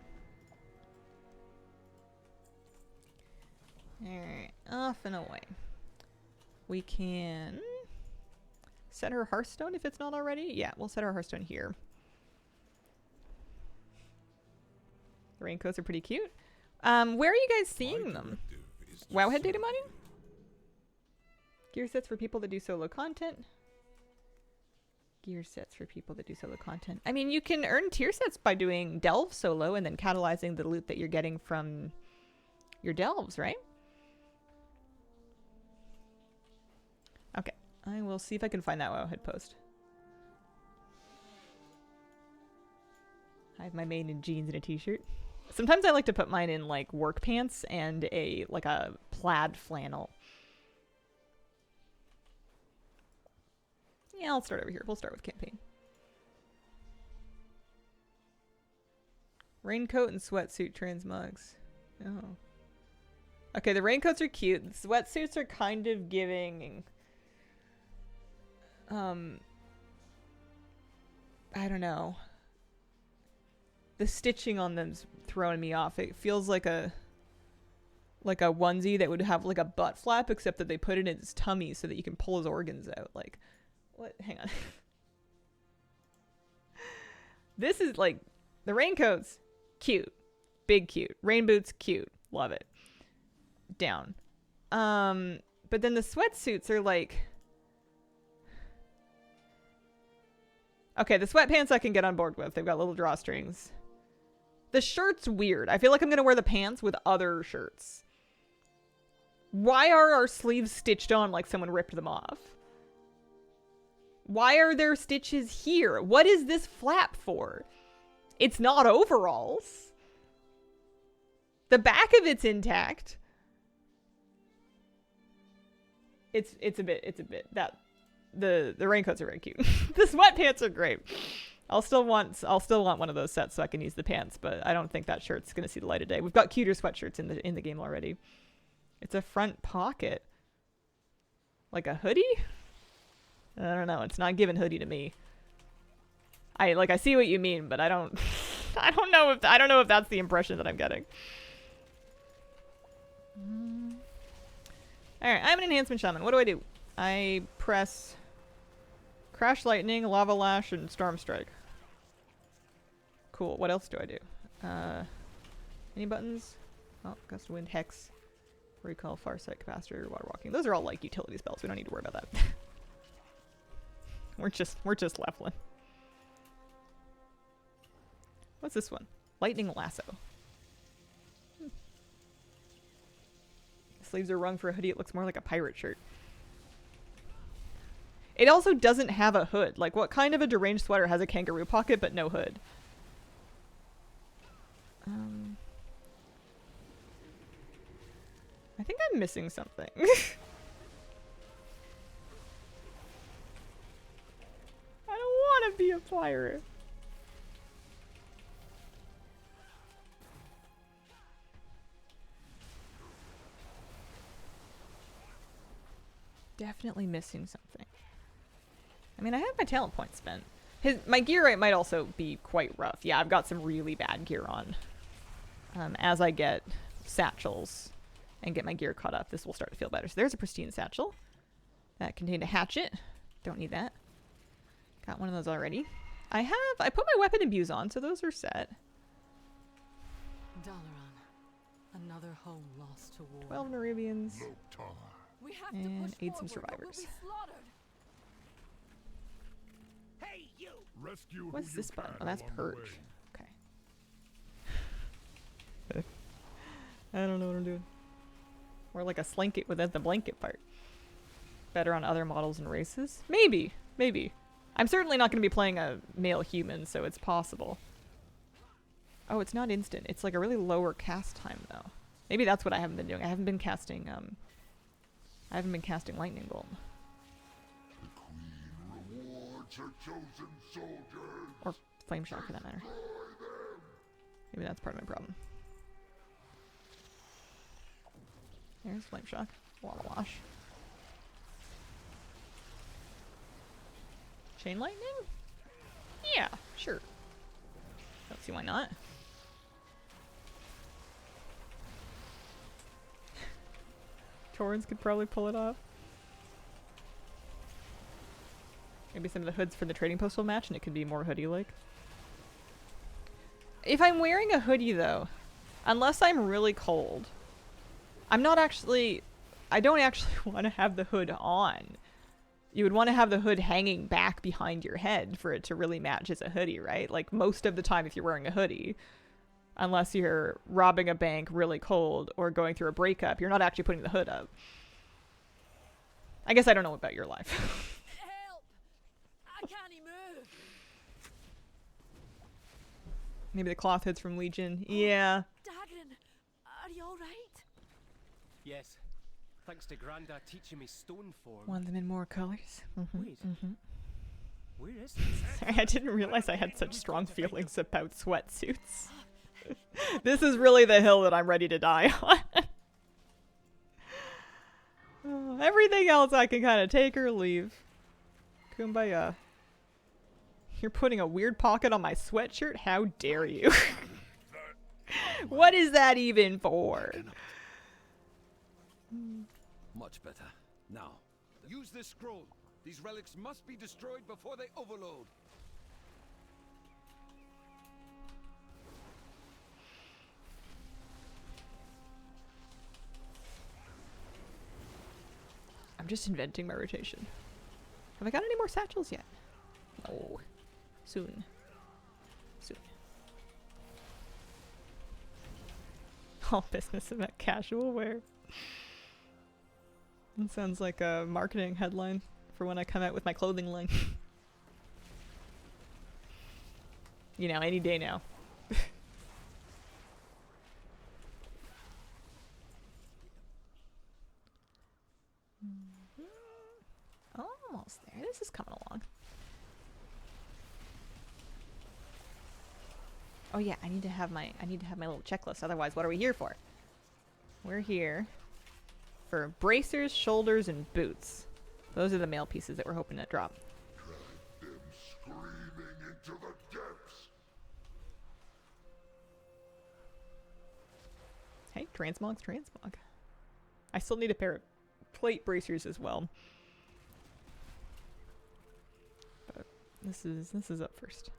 Alright, off and away. We can set her Hearthstone if it's not already. Yeah, we'll set our Hearthstone here. The raincoats are pretty cute. Where are you guys seeing them? Wowhead data mining? Gear sets for people that do solo content. Gear sets for people that do solo content. I mean, you can earn tier sets by doing delve solo and then catalyzing the loot that you're getting from your delves, right? Okay, I will see if I can find that Wowhead post. I have my main in jeans and a t-shirt. Sometimes I like to put mine in like work pants and a plaid flannel. Yeah, I'll start over here. We'll start with campaign. Raincoat and sweatsuit transmogs. Oh. Okay, the raincoats are cute. The sweatsuits are kind of giving... I don't know. The stitching on them's throwing me off. It feels like a onesie that would have like a butt flap, except that they put it in his tummy so that you can pull his organs out. Like, what? Hang on. This is like the raincoats, cute, big cute. Rain boots, cute, love it. Down. But then the sweatsuits are like. Okay, the sweatpants I can get on board with. They've got little drawstrings. The shirt's weird. I feel like I'm going to wear the pants with other shirts. Why are our sleeves stitched on like someone ripped them off? Why are there stitches here? What is this flap for? It's not overalls. The back of it's intact. It's a bit that the raincoats are very cute. The sweatpants are great. I'll still want one of those sets so I can use the pants, but I don't think that shirt's gonna see the light of day. We've got cuter sweatshirts in the game already. It's a front pocket. Like a hoodie? I don't know. It's not giving hoodie to me. I see what you mean, but I don't know if that's the impression that I'm getting. Alright, I'm an enhancement shaman. What do I do? I press Crash Lightning, Lava Lash, and Storm Strike. Cool. What else do I do? Any buttons? Oh, Gust of Wind, Hex, Recall, Farsight, Capacitor, Water Walking. Those are all like utility spells. We don't need to worry about that. We're just leveling. What's this one? Lightning Lasso. Sleeves are rung for a hoodie. It looks more like a pirate shirt. It also doesn't have a hood. Like, what kind of a deranged sweater has a kangaroo pocket but no hood? I think I'm missing something. I don't want to be a pirate. Definitely missing something. I mean, I have my talent points spent. My gear rate might also be quite rough. Yeah, I've got some really bad gear on. As I get satchels and get my gear caught up, this will start to feel better. So there's a pristine satchel. That contained a hatchet. Don't need that. Got one of those already. I put my weapon imbues on, so those are set.
Dalaran, another home lost to war.
12 Nerubians.
Loktar.
We have
And
to push
aid some
forward, or we'll
survivors.
be slaughtered.
Hey, you!
Rescue
What's
who
this
you
button?
can
Oh, that's
along the
purge.
way.
Okay. I don't know what I'm doing. Or like a slanket without the blanket part. Better on other models and races? Maybe. Maybe. I'm certainly not going to be playing a male human, so it's possible. Oh, it's not instant. It's like a really lower cast time, though. Maybe that's what I haven't been doing. I haven't been casting lightning bolt.
The queen rewards your chosen soldiers.
Or flame shock for that matter. Maybe that's part of my problem. There's flame shock. Water wash. Chain lightning? Yeah, sure. Don't see why not. Torrens could probably pull it off. Maybe some of the hoods for the trading post will match and it could be more hoodie-like. If I'm wearing a hoodie though, unless I'm really cold, I don't actually want to have the hood on. You would want to have the hood hanging back behind your head for it to really match as a hoodie, right? Like most of the time if you're wearing a hoodie, unless you're robbing a bank really cold or going through a breakup, you're not actually putting the hood up. I guess I don't know about your life.
Help! I can't move.
Maybe the cloth hoods from Legion. Yeah.
Dagrin, are you all right?
Yes. Thanks to Grandad teaching me stone form.
Want them in more colors.
Wait. Where is
Sorry, I didn't realize I had such strong feelings about sweatsuits. This is really the hill that I'm ready to die on. Oh, everything else I can kind of take or leave. Kumbaya. You're putting a weird pocket on my sweatshirt? How dare you? What is that even for?
Much better. Now, use this scroll. These relics must be destroyed before they overload.
I'm just inventing my rotation. Have I got any more satchels yet? No. Soon. Soon. All business about casual wear. That sounds like a marketing headline for when I come out with my clothing line. You know, any day now. Almost there. This is coming along. Oh yeah, I need to have my little checklist. Otherwise, what are we here for? We're here for bracers, shoulders, and boots. Those are the male pieces that we're hoping to drop.
Drive them screaming into the depths.
Hey, Transmog's Transmog. I still need a pair of plate bracers as well. But this is up first.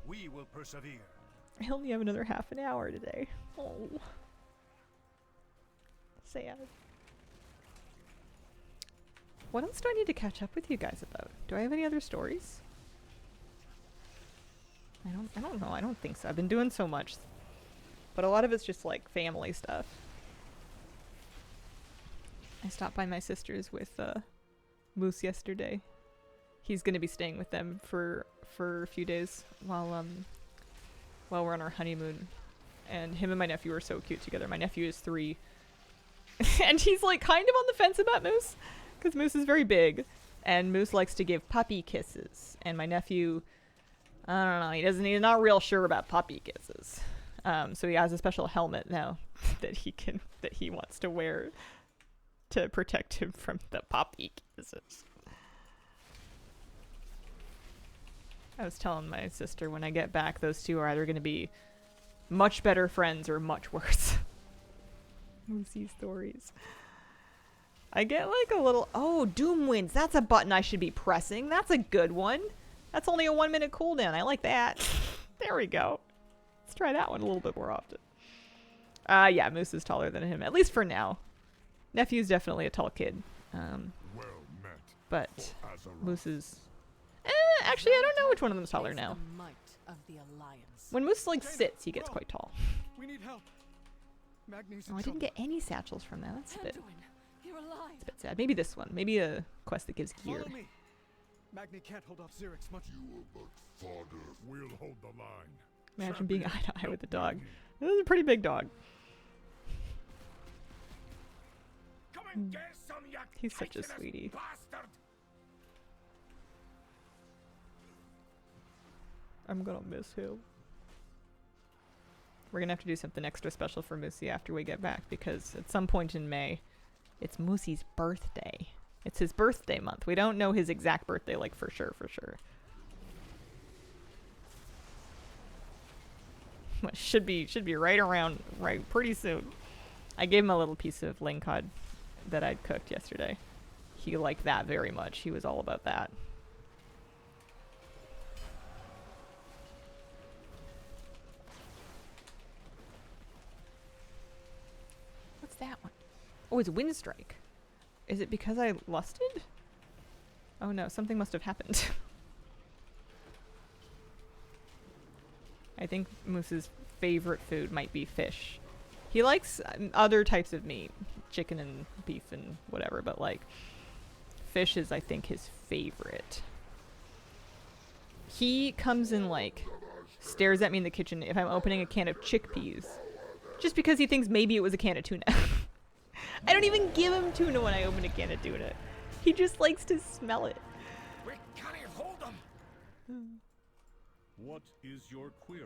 We will persevere.
I only have another half an hour today. Oh. Sad. What else do I need to catch up with you guys about? Do I have any other stories? I don't know. I don't think so. I've been doing so much. But a lot of it's just like family stuff. I stopped by my sister's with Moose yesterday. He's gonna be staying with them for a few days while we're on our honeymoon. And him and my nephew are so cute together. My nephew is 3. And he's like kind of on the fence about Moose. Because Moose is very big. And Moose likes to give puppy kisses. And my nephew, I don't know, he's not real sure about puppy kisses. So he has a special helmet now that he wants to wear to protect him from the puppy kisses. I was telling my sister when I get back, those two are either going to be much better friends or much worse. Moosey stories. I get like a little, oh, Doom Winds. That's a button I should be pressing. That's a good one. That's only a 1-minute cooldown. I like that. There we go. Let's try that one a little bit more often. Yeah, Moose is taller than him, at least for now. Nephew's definitely a tall kid.
Well met.
But
As a
Moose is... actually, I don't know which one of them's taller
Face
now.
the might of the Alliance.
When Moose like sits, he gets quite tall.
We need help. Magni's
Oh, I didn't get any satchels from that. That's a bit
Anduin, you're alive.
sad. Maybe this one. Maybe a quest that gives gear.
Follow me. Magni can't hold off Zerix much.
You are but fodder. We'll hold the line.
Imagine being eye to eye with a dog. This is a pretty big dog.
Come and get some
He's such a sweetie.
Bastard!
I'm gonna miss him. We're gonna have to do something extra special for Moosey after we get back, because at some point in May, it's Moosey's birthday. It's his birthday month. We don't know his exact birthday, like for sure. Should be right pretty soon. I gave him a little piece of ling cod that I'd cooked yesterday. He liked that very much. He was all about that. What's that one? Oh, it's Windstrike. Is it because I lusted? Oh no, something must have happened. I think Moose's favorite food might be fish. He likes other types of meat, chicken and beef and whatever, but like fish is, I think, his favorite. He comes and like stares at me in the kitchen if I'm opening a can of chickpeas, just because he thinks maybe it was a can of tuna. I don't even give him tuna when I open a can of tuna. He just likes to smell it.
We can't hold them!
What is your query?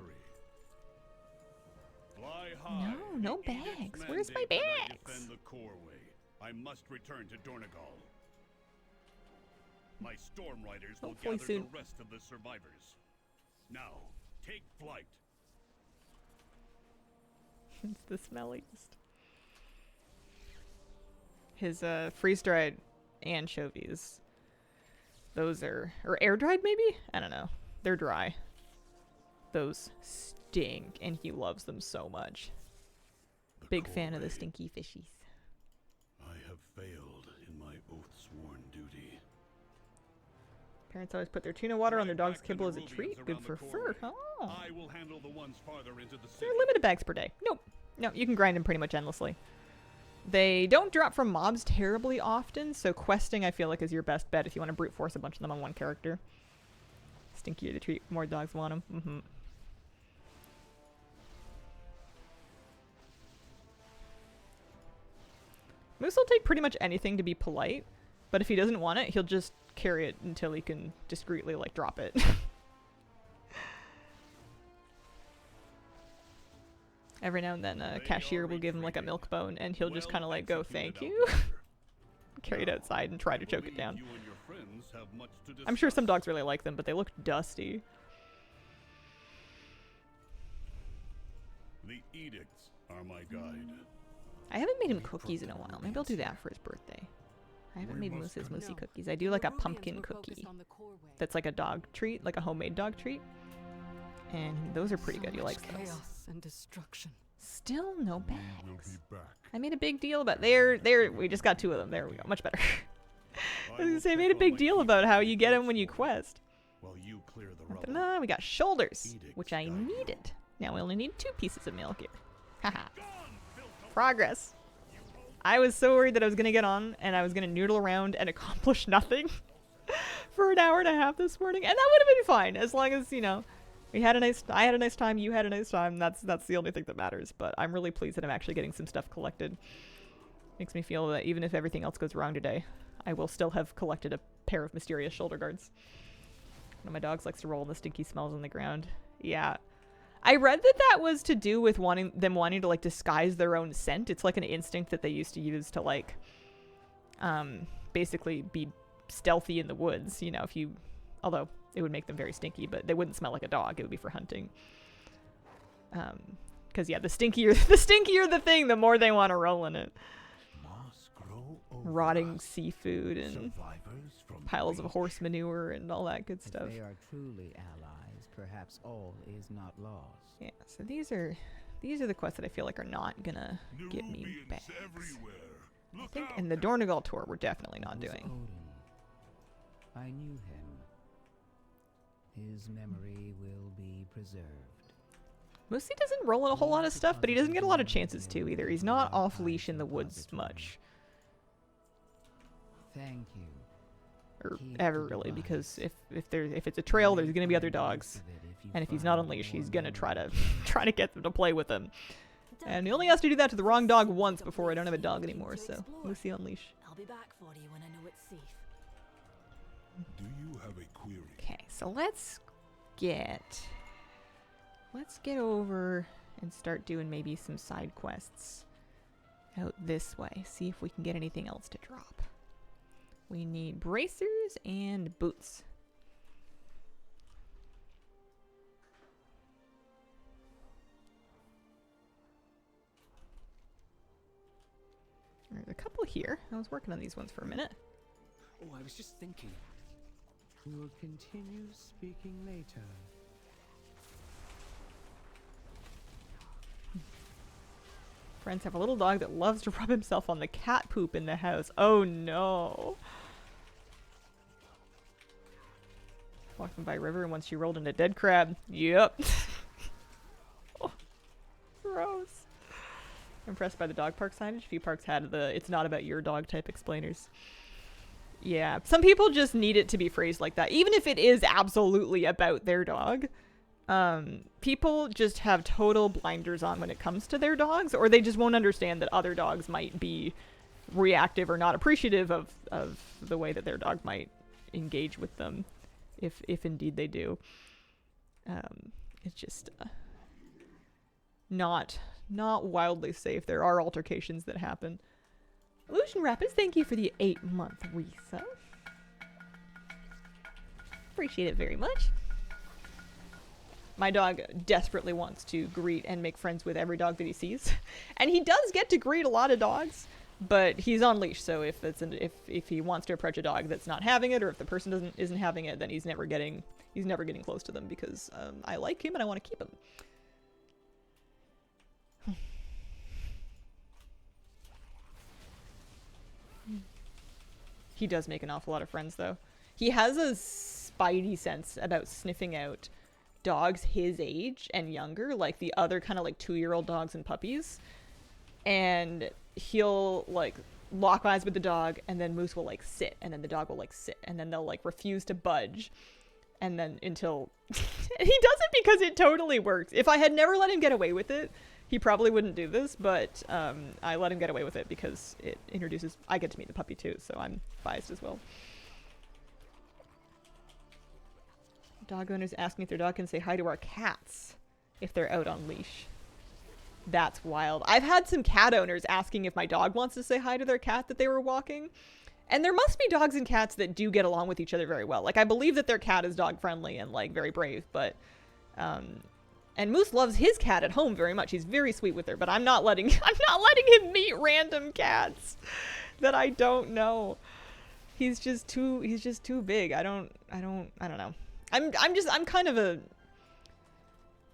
Fly high.
No
The edict's
bags. Where's my
mandate that I
bags?
defend the Coreway. I must return to Dornegal. My storm riders will
Hopefully
gather
soon.
the rest of the survivors. Now, take flight.
It's the smelliest. His freeze-dried anchovies. Those are... or air-dried maybe? I don't know. They're dry. Those stink, and he loves them so much. Big fan of the stinky fishies.
I have failed in my oath-sworn duty.
Parents always put their tuna water on their dog's
Back to
kibble
the
as a
Rubians
treat. Good
around
for
the
fur.
Coreway.
Oh.
I will handle the ones farther into the city.
They're limited bags per day. Nope. No, you can grind them pretty much endlessly. They don't drop from mobs terribly often, so questing I feel like is your best bet if you want to brute force a bunch of them on one character. Stinkier the treat, more dogs want them. Mm-hmm. Moose will take pretty much anything to be polite, but if he doesn't want it, he'll just carry it until he can discreetly, like, drop it. Every now and then a cashier will give him, like, a milk bone, and he'll just kind of, like, go, thank you. Carry it outside and try to choke it down. I'm sure some dogs really like them, but they look dusty.
The edicts are my guide.
I haven't made him cookies in a while. Maybe I'll do that for his birthday. I haven't made Moose's Moosey cookies. I do like a pumpkin cookie that's like a dog treat, like a homemade dog treat. And those are pretty good. He likes those.
Chaos and destruction.
Still no
We'll
bags.
be back.
I made a big deal about there. We just got 2 of them. There we go. Much better. I was gonna say I made a big deal about how you get them when you quest.
While you clear the rubble.
Ta-da, we got shoulders, which I needed. Now we only need 2 pieces of mail gear. Haha. Progress. I was so worried that I was gonna get on and I was gonna noodle around and accomplish nothing for an hour and a half this morning, and that would have been fine as long as, you know, I had a nice time, you had a nice time. That's the only thing that matters. But I'm really pleased that I'm actually getting some stuff collected. Makes me feel that even if everything else goes wrong today, I will still have collected a pair of mysterious shoulder guards. One of my dogs likes to roll in the stinky smells on the ground. Yeah. I read that was to do with wanting to like disguise their own scent. It's like an instinct that they used to use to like basically be stealthy in the woods, you know, although it would make them very stinky, but they wouldn't smell like a dog. It would be for hunting. Cuz yeah, the stinkier the thing, the more they want to roll in it. Rotting seafood and piles of horse manure and all that good stuff.
If they are truly allies, perhaps all is not lost.
Yeah, so these are the quests that I feel like are not gonna get me
Nubians
bags.
everywhere.
I
Look
think
out.
in the Dornegal tour we're definitely not
Who's
doing.
Odin? I knew him. His memory will be preserved.
Mostly doesn't roll in a whole lot of stuff, but he doesn't get a lot of chances to either. He's not off leash in the woods much,
Thank you.
or
Keep
ever
the
really,
device.
because if it's a trail, there's gonna be other
Find use
dogs,
of it if you
and if he's not on
find
leash,
more
he's gonna
than
try
one.
to get them to play with him. And he only has to do that to the wrong dog once before I don't have a dog anymore, so Moosey on leash.
I'll be back for you when I know it's safe.
Do you have a query?
Okay, so let's get over and start doing maybe some side quests out this way. See if we can get anything else to drop. We need bracers and boots. There's a couple here. I was working on these ones for a minute.
Oh, I was just thinking.
We will continue speaking later.
Friends have a little dog that loves to rub himself on the cat poop in the house. Oh no. Walking by a river and once she rolled into a dead crab. Yep. Oh, gross. Impressed by the dog park signage. A few parks had the "it's not about your dog" type explainers. Yeah, some people just need it to be phrased like that. Even if it is absolutely about their dog. People just have total blinders on when it comes to their dogs, or they just won't understand that other dogs might be reactive or not appreciative of the way that their dog might engage with them, if indeed they do. It's just not wildly safe. There are altercations that happen. Illusion Rapids, thank you for the 8-month resub. Appreciate it very much. My dog desperately wants to greet and make friends with every dog that he sees. And he does get to greet a lot of dogs, but he's on leash, so if he wants to approach a dog that's not having it, or if the person isn't having it, then he's never getting close to them because I like him and I want to keep him. He does make an awful lot of friends, though. He has a spidey sense about sniffing out dogs his age and younger, like the other kind of like 2-year-old dogs and puppies. And he'll like lock eyes with the dog, and then Moose will like sit, and then the dog will like sit, and then they'll like refuse to budge. And then until he does it because it totally works. If I had never let him get away with it, he probably wouldn't do this, but I let him get away with it because it introduces... I get to meet the puppy too, so I'm biased as well. Dog owners asking if their dog can say hi to our cats if they're out on leash. That's wild. I've had some cat owners asking if my dog wants to say hi to their cat that they were walking. And there must be dogs and cats that do get along with each other very well. Like, I believe that their cat is dog friendly and like very brave, but... And Moose loves his cat at home very much. He's very sweet with her, but I'm not letting him meet random cats that I don't know. He's just too big. I don't know. I'm kind of a,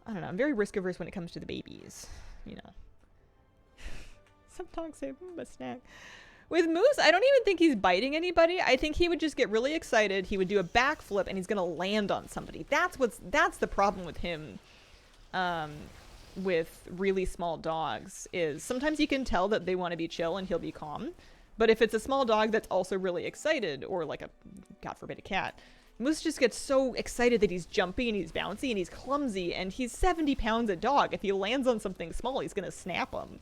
I don't know. I'm very risk averse when it comes to the babies, you know. Some dogs say, a snack. With Moose, I don't even think he's biting anybody. I think he would just get really excited. He would do a backflip and he's going to land on somebody. That's the problem with him. With really small dogs is sometimes you can tell that they want to be chill and he'll be calm. But if it's a small dog that's also really excited, or like a, God forbid, a cat, Moose just gets so excited that he's jumpy and he's bouncy and he's clumsy, and he's 70 pounds a dog. If he lands on something small, he's going to snap him.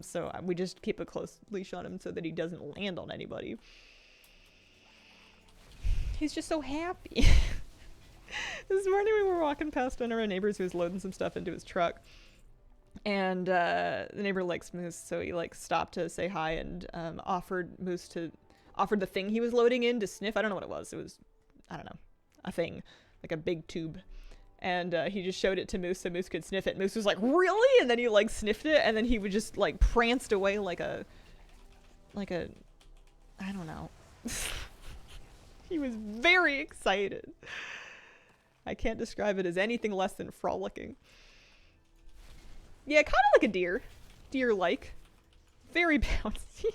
So we just keep a close leash on him so that he doesn't land on anybody. He's just so happy. This morning we were walking past one of our neighbors who was loading some stuff into his truck, and the neighbor likes Moose, so he like stopped to say hi and offered the thing he was loading in to sniff. I don't know what it was. It was, I don't know, a thing, like a big tube, and he just showed it to Moose so Moose could sniff it. Moose was like, really? And then he like sniffed it, and then he would just like pranced away like a I don't know. He was very excited. I can't describe it as anything less than frolicking. Yeah, kind of like a deer. Deer-like. Very bouncy.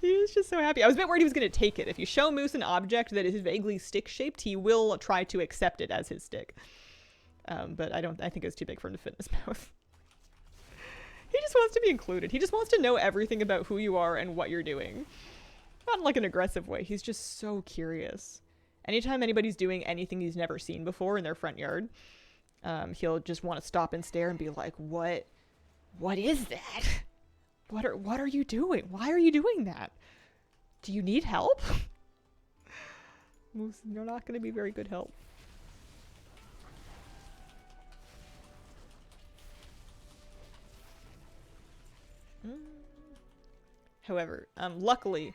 He was just so happy. I was a bit worried he was going to take it. If you show Moose an object that is vaguely stick-shaped, he will try to accept it as his stick. But I think it was too big for him to fit in his mouth. He just wants to be included. He just wants to know everything about who you are and what you're doing. Not in like an aggressive way. He's just so curious. Anytime anybody's doing anything he's never seen before in their front yard, he'll just want to stop and stare and be like, what What is that? What are you doing? Why are you doing that? Do you need help? Moose, you're not going to be very good help. However, luckily,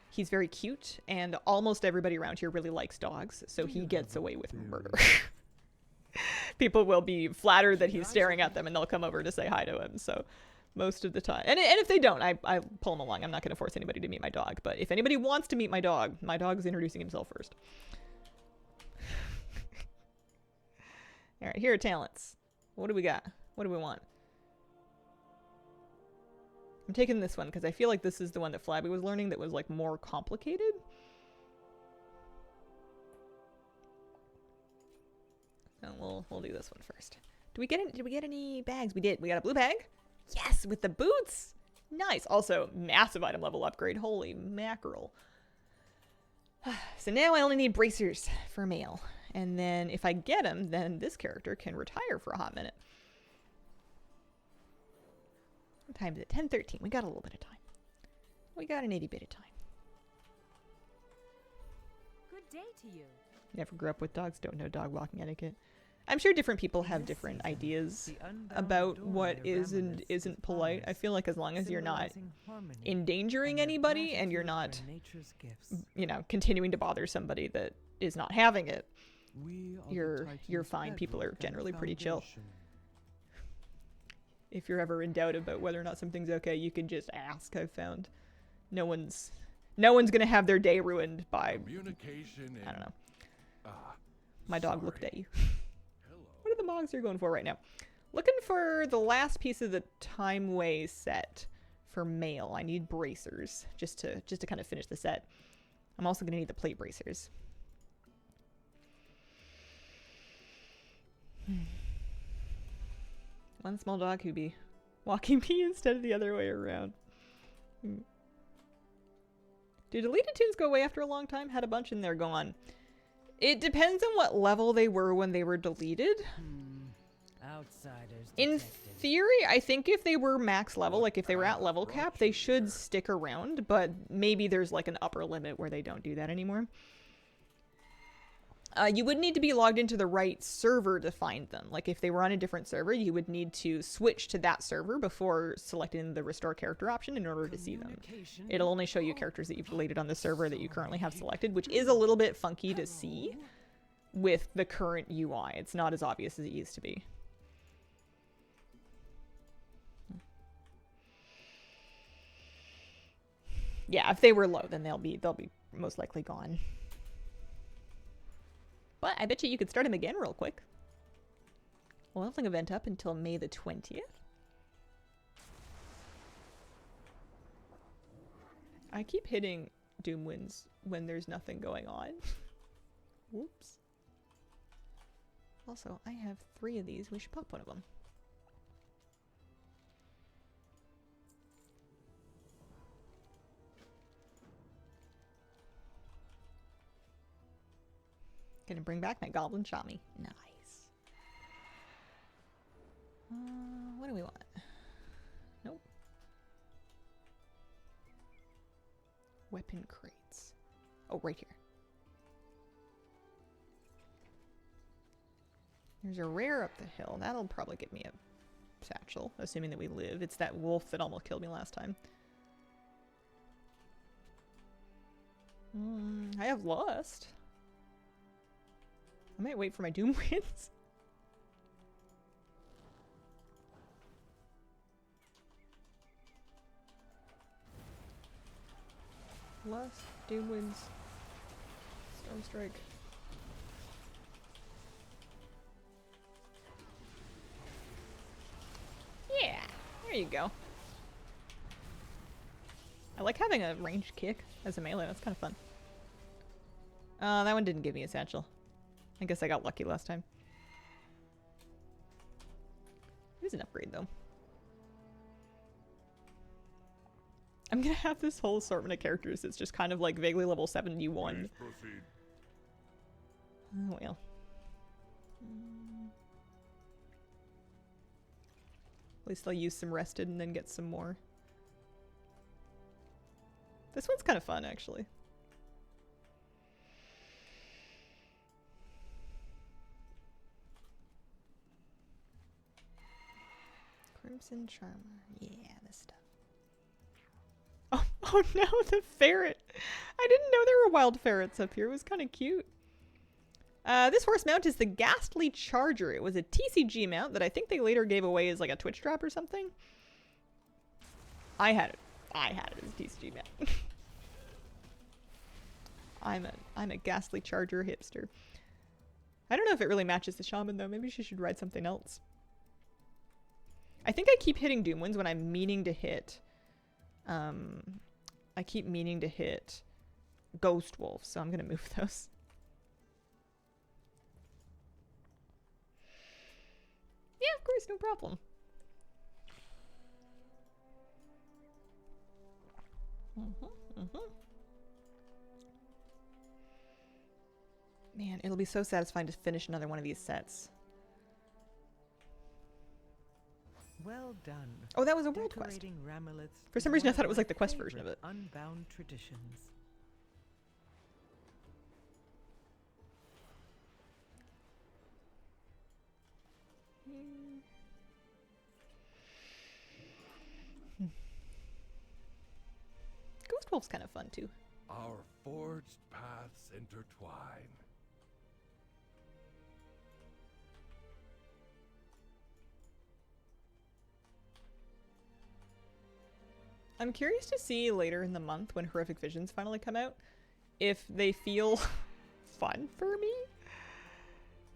he's very cute, and almost everybody around here really likes dogs, so he gets away with murder. People will be flattered that he's staring at them, and they'll come over to say hi to him, so most of the time. And if they don't, I pull them along. I'm not going to force anybody to meet my dog, but if anybody wants to meet my dog is introducing himself first. Alright, here are talents. What do we got? What do we want? I'm taking this one because I feel like this is the one that Flabby was learning that was like more complicated. So we'll do this one first. Did we get any bags? We did. We got a blue bag. Yes, with the boots. Nice. Also, massive item level upgrade. Holy mackerel. So now I only need bracers for male. And then if I get them, then this character can retire for a hot minute. What time is it? 10:13. We got a little bit of time. We got an itty bit of time.
Good day to you.
Never grew up with dogs, don't know dog walking etiquette. I'm sure different people have different ideas about what is and isn't polite. I feel like as long as you're not endangering anybody and you're not, you know, continuing to bother somebody that is not having it, you're fine. People are generally pretty chill. If you're ever in doubt about whether or not something's okay, you can just ask. I've found no one's gonna have their day ruined by, I don't know. My dog looked at you. What are the mogs you're going for right now? Looking for the last piece of the time way set for male. I need bracers just to kind of finish the set. I'm also gonna need the plate bracers. One small dog who'd be walking me instead of the other way around. Do deleted tunes go away after a long time? Had a bunch and they're gone. It depends on what level they were when they were deleted.
Outsiders.
In theory, I think if they were max level, like if they were at level cap, they should stick around, but maybe there's like an upper limit where they don't do that anymore. You would need to be logged into the right server to find them. Like if they were on a different server, you would need to switch to that server before selecting the restore character option in order to see them. It'll only show you characters that you've deleted on the server that you currently have selected, which is a little bit funky to see with the current UI. It's not as obvious as it used to be. Yeah, if they were low, then they'll be most likely gone. But I bet you could start him again real quick. We'll have an event up until May the 20th. I keep hitting Doom Winds when there's nothing going on. Whoops. Also, I have 3 of these. We should pop one of them. Gonna bring back my Goblin Shami. Nice. What do we want? Nope. Weapon crates. Oh, right here. There's a rare up the hill. That'll probably get me a satchel, assuming that we live. It's that wolf that almost killed me last time. I have Lust. I might wait for my Doom Winds. Lust, Doom Winds, Storm Strike. Yeah, there you go. I like having a ranged kick as a melee. That's kind of fun. That one didn't give me a satchel. I guess I got lucky last time. It is an upgrade, though. I'm gonna have this whole assortment of characters that's just kind of like vaguely level 71. Oh, well. At least I'll use some rested and then get some more. This one's kind of fun, actually. Crimson Charmer. Yeah, this stuff. Oh, oh no, the ferret. I didn't know there were wild ferrets up here. It was kind of cute. This horse mount is the Ghastly Charger. It was a TCG mount that I think they later gave away as like a Twitch drop or something. I had it. I had it as a TCG mount. I'm a Ghastly Charger hipster. I don't know if it really matches the Shaman though. Maybe she should ride something else. I think I keep hitting Doomwinds when I'm meaning to hit. I keep meaning to hit Ghost Wolves, so I'm gonna move those. Yeah, of course, no problem. Man, it'll be so satisfying to finish another one of these sets.
Well done.
Oh, that was a world quest.
Decorating Ramileths
For some
is
reason, I
one
thought it
of
was
my
like the quest version of
favorite
it.
Unbound traditions.
Ghost Wolf's kind of fun too.
Our forged paths intertwine.
I'm curious to see later in the month when Horrific Visions finally come out if they feel fun for me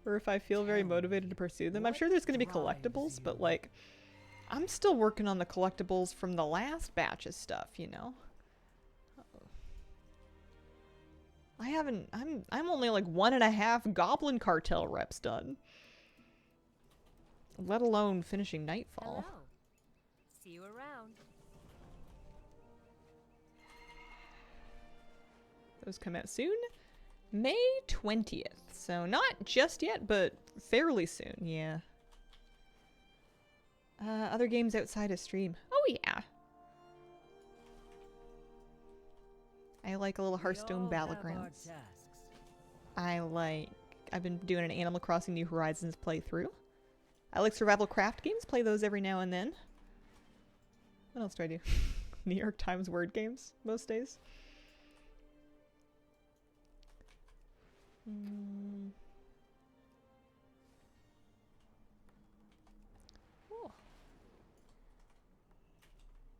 or if I feel very motivated to pursue them. I'm sure there's going to be collectibles, but like I'm still working on the collectibles from the last batch of stuff, you know. I'm only like 1.5 Goblin Cartel reps done. Let alone finishing Nightfall.
Hello. See you around.
Those come out soon. May 20th. So not just yet, but fairly soon, yeah. Other games outside of stream. Oh yeah. I like a little Hearthstone Battlegrounds. I've been doing an Animal Crossing New Horizons playthrough. I like survival craft games, play those every now and then. What else do I do? New York Times word games most days. Oh.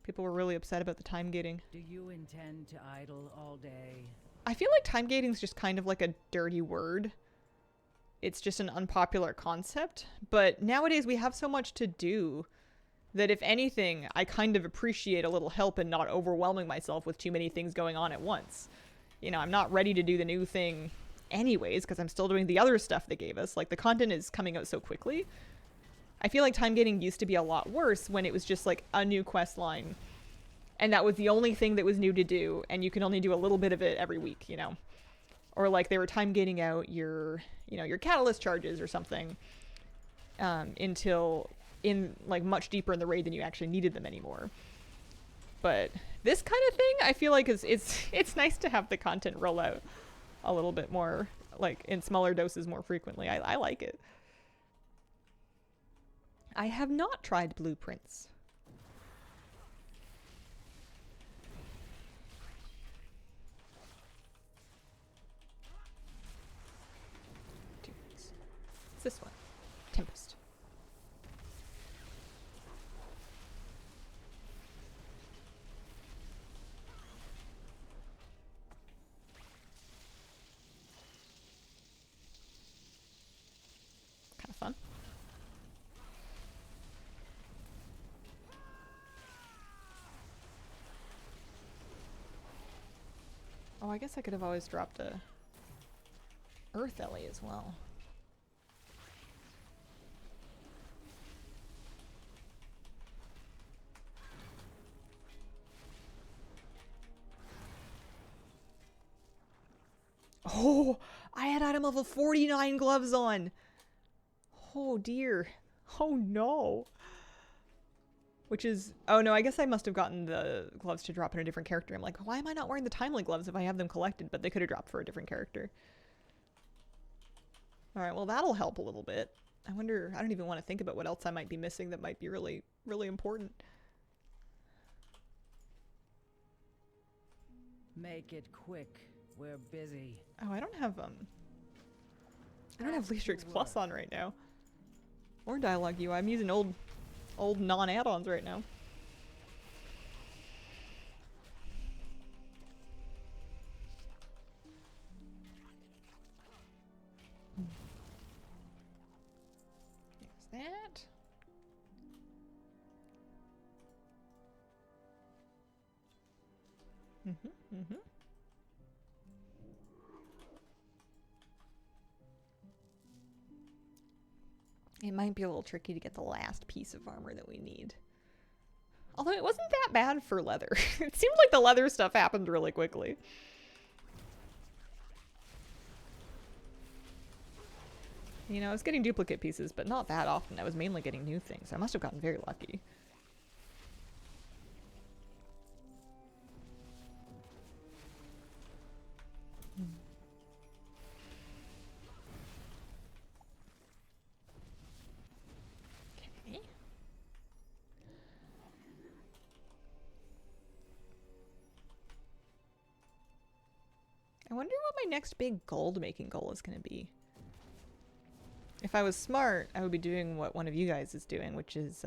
People were really upset about the time gating.
Do you intend to idle all day?
I feel like time gating is just kind of like a dirty word. It's just an unpopular concept. But nowadays we have so much to do that if anything, I kind of appreciate a little help in not overwhelming myself with too many things going on at once. You know, I'm not ready to do the new thing anyways because I'm still doing the other stuff they gave us. Like the content is coming out so quickly. I feel like time gating used to be a lot worse when it was just like a new quest line and that was the only thing that was new to do and you can only do a little bit of it every week, you know. Or like they were time gating out your, you know, your catalyst charges or something until in like much deeper in the raid than you actually needed them anymore. But this kind of thing I feel like it's nice to have the content roll out a little bit more, like in smaller doses more frequently. I like it. I have not tried Blueprints. What's this one? Tempest. Kind of fun. Oh, I guess I could have always dropped a Earth Ellie as well. Oh, I had item level 49 gloves on. Oh dear. Oh no. which is... Oh, no, I guess I must have gotten the gloves to drop in a different character. I'm like, why am I not wearing the timely gloves if I have them collected? But they could have dropped for a different character. Alright, well, that'll help a little bit. I wonder... I don't even want to think about what else I might be missing that might be really, really important.
Make it quick. We're busy.
Oh, I don't have Leastrix Plus on right now. Or Dialogue UI. I'm using old non-add-ons right now. There's that. It might be a little tricky to get the last piece of armor that we need. Although it wasn't that bad for leather. It seemed like the leather stuff happened really quickly. You know, I was getting duplicate pieces, but not that often. I was mainly getting new things. I must have gotten very lucky. I wonder what my next big gold making goal is going to be. If I was smart, I would be doing what one of you guys is doing, which is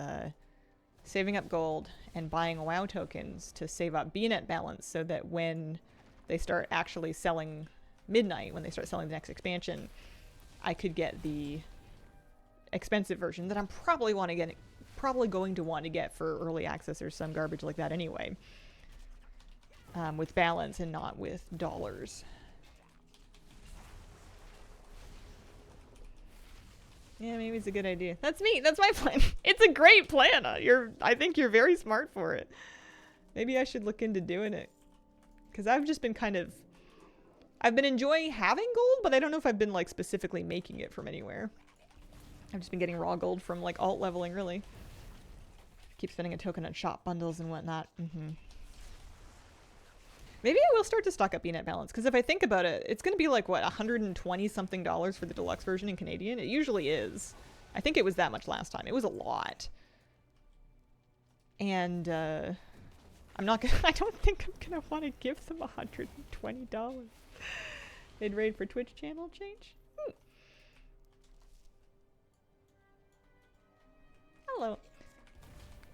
saving up gold and buying WoW tokens to save up BNet balance so that when they start actually selling Midnight, when they start selling the next expansion, I could get the expensive version that I'm probably going to want to get for early access or some garbage like that anyway. With balance and not with dollars. Yeah, maybe it's a good idea. That's me. That's my plan. It's a great plan. I think you're very smart for it. Maybe I should look into doing it. Because I've just been I've been enjoying having gold, but I don't know if I've been like specifically making it from anywhere. I've just been getting raw gold from like alt leveling, really. Keep spending a token on shop bundles and whatnot. Maybe I will start to stock up BNet balance, because if I think about it, it's going to be like, what, $120 something for the deluxe version in Canadian? It usually is. I think it was that much last time. It was a lot. And, I'm not gonna, I don't think I'm going to want to give them $120. Mid-raid for Twitch channel change? Hello.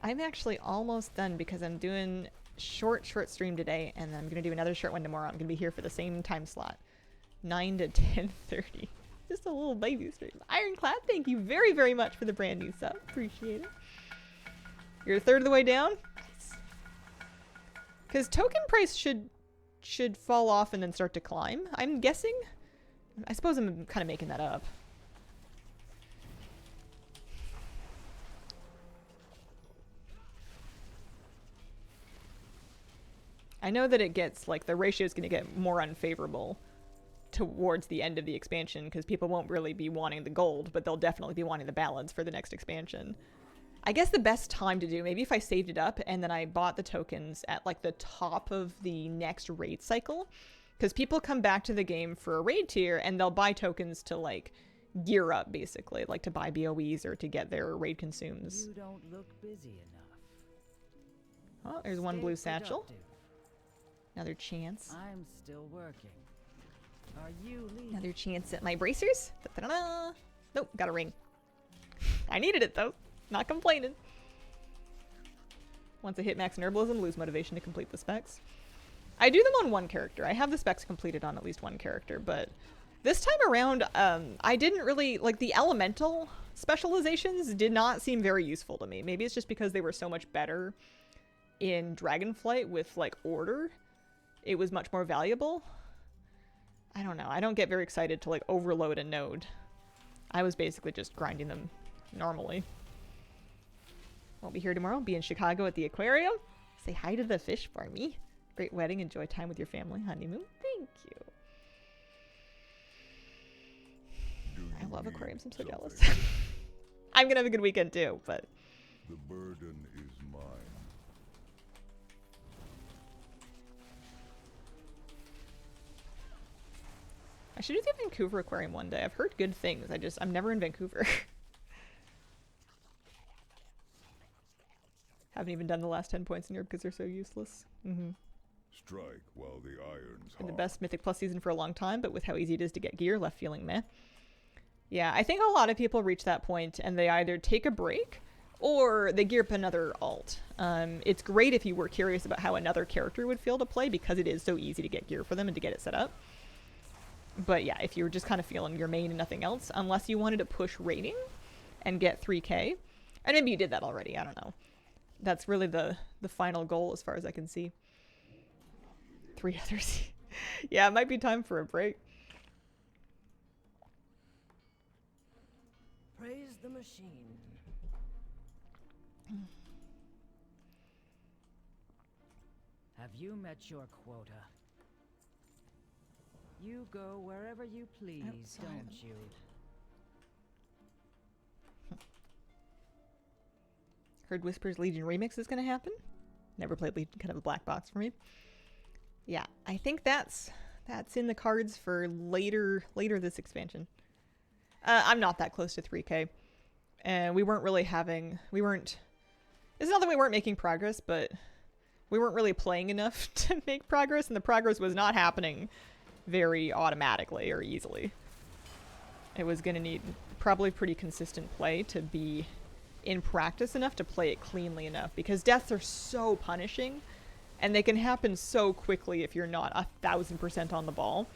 I'm actually almost done because I'm doing short stream today, and then I'm gonna do another short one tomorrow. I'm gonna be here for the same time slot, 9 to 10:30. Just a little baby stream. Ironclad, thank you very, very much for the brand new sub. Appreciate it. You're a third of the way down? Because token price should fall off and then start to climb, I'm guessing. I suppose I'm kind of making that up. I know that it gets, like, the ratio is going to get more unfavorable towards the end of the expansion because people won't really be wanting the gold, but they'll definitely be wanting the balance for the next expansion. I guess the best time to do, maybe if I saved it up and then I bought the tokens at, like, the top of the next raid cycle, because people come back to the game for a raid tier and they'll buy tokens to, like, gear up, basically, like to buy BOEs or to get their raid consumes.
You don't look busy enough.
Oh, there's one blue satchel.
Productive.
Another chance.
I'm still working. Are you leaving?
Another chance at my bracers. Da-da-da-da. Nope, got a ring. I needed it though. Not complaining. Once I hit max in herbalism, lose motivation to complete the specs. I do them on one character. I have the specs completed on at least one character, but this time around, I didn't really, like, the elemental specializations did not seem very useful to me. Maybe it's just because they were so much better in Dragonflight with, like, order. It was much more valuable. I don't know. I don't get very excited to, like, overload a node. I was basically just grinding them normally. Won't be here tomorrow. Be in Chicago at the aquarium. Say hi to the fish for me. Great wedding. Enjoy time with your family. Honeymoon. Thank you. I love aquariums. I'm so jealous. I'm gonna have a good weekend too, but...
The burden is mine.
I should do the Vancouver Aquarium one day. I've heard good things. I'm never in Vancouver. Haven't even done the last 10 points in Europe because they're so useless.
Strike while the iron's
Been the
hot.
best Mythic Plus season for a long time, but with how easy it is to get gear, left feeling meh. Yeah, I think a lot of people reach that point and they either take a break or they gear up another alt. It's great if you were curious about how another character would feel to play because it is so easy to get gear for them and to get it set up. But yeah, if you were just kind of feeling your main and nothing else, unless you wanted to push rating and get 3k, and maybe you did that already, I don't know. That's really the final goal as far as I can see. 3 others. Yeah, it might be time for a break.
Praise the machine.
Have you met your quota? You go wherever you please,
Outside.
don't you?
Heard Whispers Legion Remix is going to happen. Never played Legion, kind of a black box for me. Yeah, I think that's in the cards for later this expansion. I'm not that close to 3k. And we weren't really it's not that we weren't making progress, but we weren't really playing enough to make progress, and the progress was not happening very automatically or easily. It was going to need probably pretty consistent play to be in practice enough to play it cleanly enough, because deaths are so punishing and they can happen so quickly if you're not 1000% on the ball.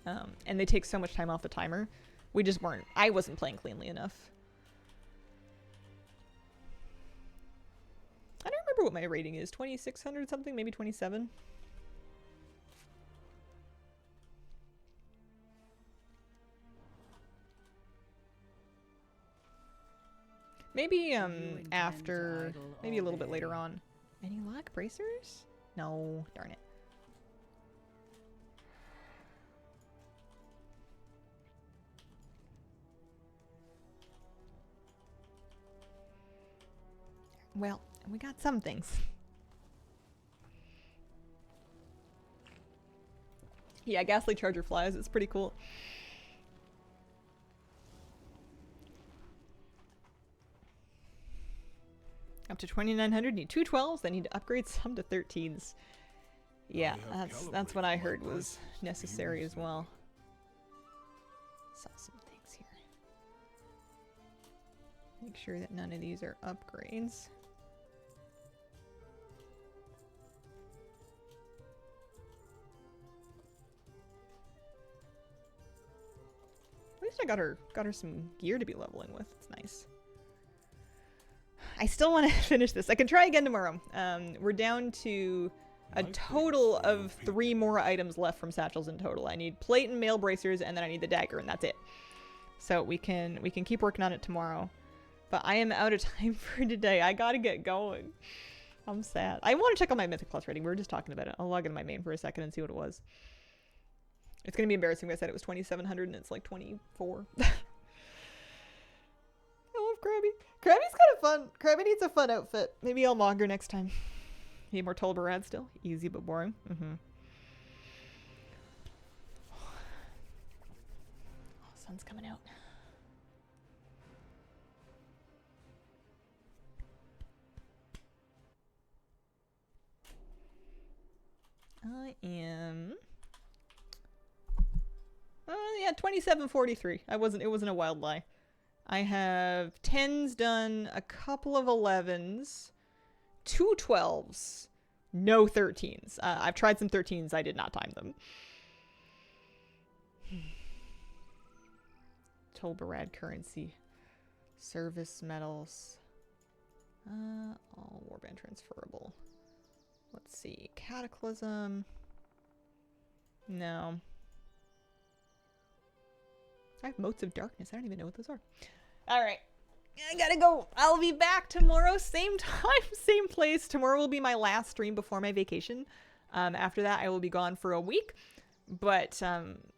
And they take so much time off the timer. I wasn't playing cleanly enough. I don't remember what my rating is. 2600 something, maybe 27. Maybe after, maybe a little bit later on. Any luck? Bracers? No, darn it. Well, we got some things. Yeah, Ghastly Charger flies. It's pretty cool. Up to 2900, need 2 12s, then need to upgrade some to 13s. Yeah, that's what I heard was necessary as well. Saw some things here. Make sure that none of these are upgrades. At least I got her some gear to be leveling with. It's nice. I still want to finish this. I can try again tomorrow. We're down to a total of 3 more items left from Satchels in total. I need plate and mail bracers, and then I need the dagger, and that's it. So we can keep working on it tomorrow. But I am out of time for today. I gotta get going. I'm sad. I want to check on my Mythic Plus rating. We were just talking about it. I'll log into my main for a second and see what it was. It's gonna be embarrassing if I said it was 2700 and it's like 24. I love Krabby. Krabby's kind of fun. Krabby needs a fun outfit. Maybe I'll mog her next time. Need more Tolbarad still. Easy but boring. Oh, sun's coming out. I am... yeah, 2743. It wasn't a wild lie. I have 10s done, a couple of 11s, 2 12s, no 13s. I've tried some 13s, I did not time them. Tolbarad currency. Service medals. All warband transferable. Let's see. Cataclysm. No. I have Motes of Darkness. I don't even know what those are. Alright. I gotta go. I'll be back tomorrow. Same time, same place. Tomorrow will be my last stream before my vacation. After that, I will be gone for a week. But,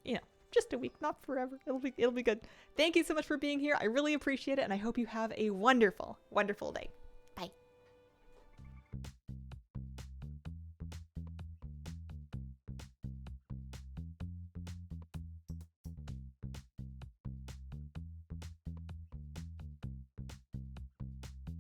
you know, just a week, not forever. It'll be good. Thank you so much for being here. I really appreciate it, and I hope you have a wonderful, wonderful day.